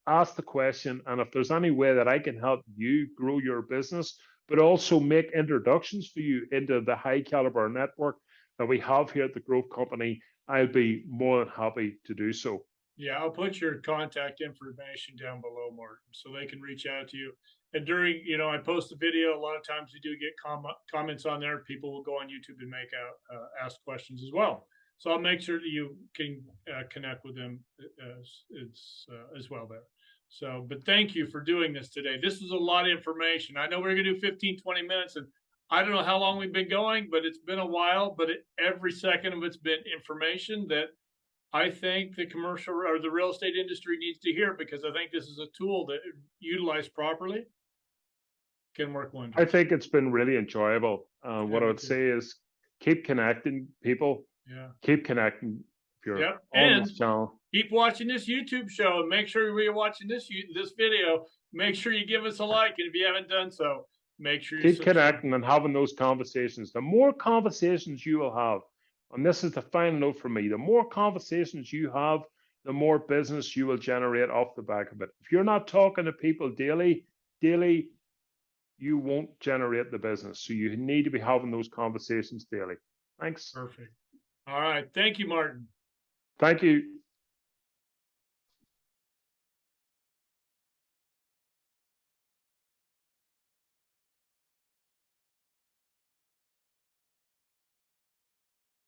ask the question, and if there's any way that I can help you grow your business, but also make introductions for you into the high caliber network that we have here at the Growth Company, I'll be more than happy to do so. Yeah, I'll put your contact information down below, Martin, so they can reach out to you. And during, I post the video. A lot of times we do get comments on there. People will go on YouTube and make out ask questions as well. So I'll make sure that you can connect with them as well there. So, but thank you for doing this today. This was a lot of information. I know we're going to do 15, 20 minutes, and I don't know how long we've been going, but it's been a while. But every second of it's been information that I think the commercial or the real estate industry needs to hear, because I think this is a tool that, utilized properly, can work I wonders. think it's been really enjoyable. Yeah, What I me would too. say is keep connecting people, Yeah. keep connecting. If you're Yep. on And this channel, keep watching this YouTube show, and make sure you're watching this video. Make sure you give us a like, and if you haven't done so, make sure you keep subscribe. connecting and having those conversations. The more conversations you will have, and this is the final note for me, the more conversations you have, the more business you will generate off the back of it. If you're not talking to people daily, you won't generate the business. So you need to be having those conversations daily. Thanks. Perfect. All right. Thank you, Martin. Thank you.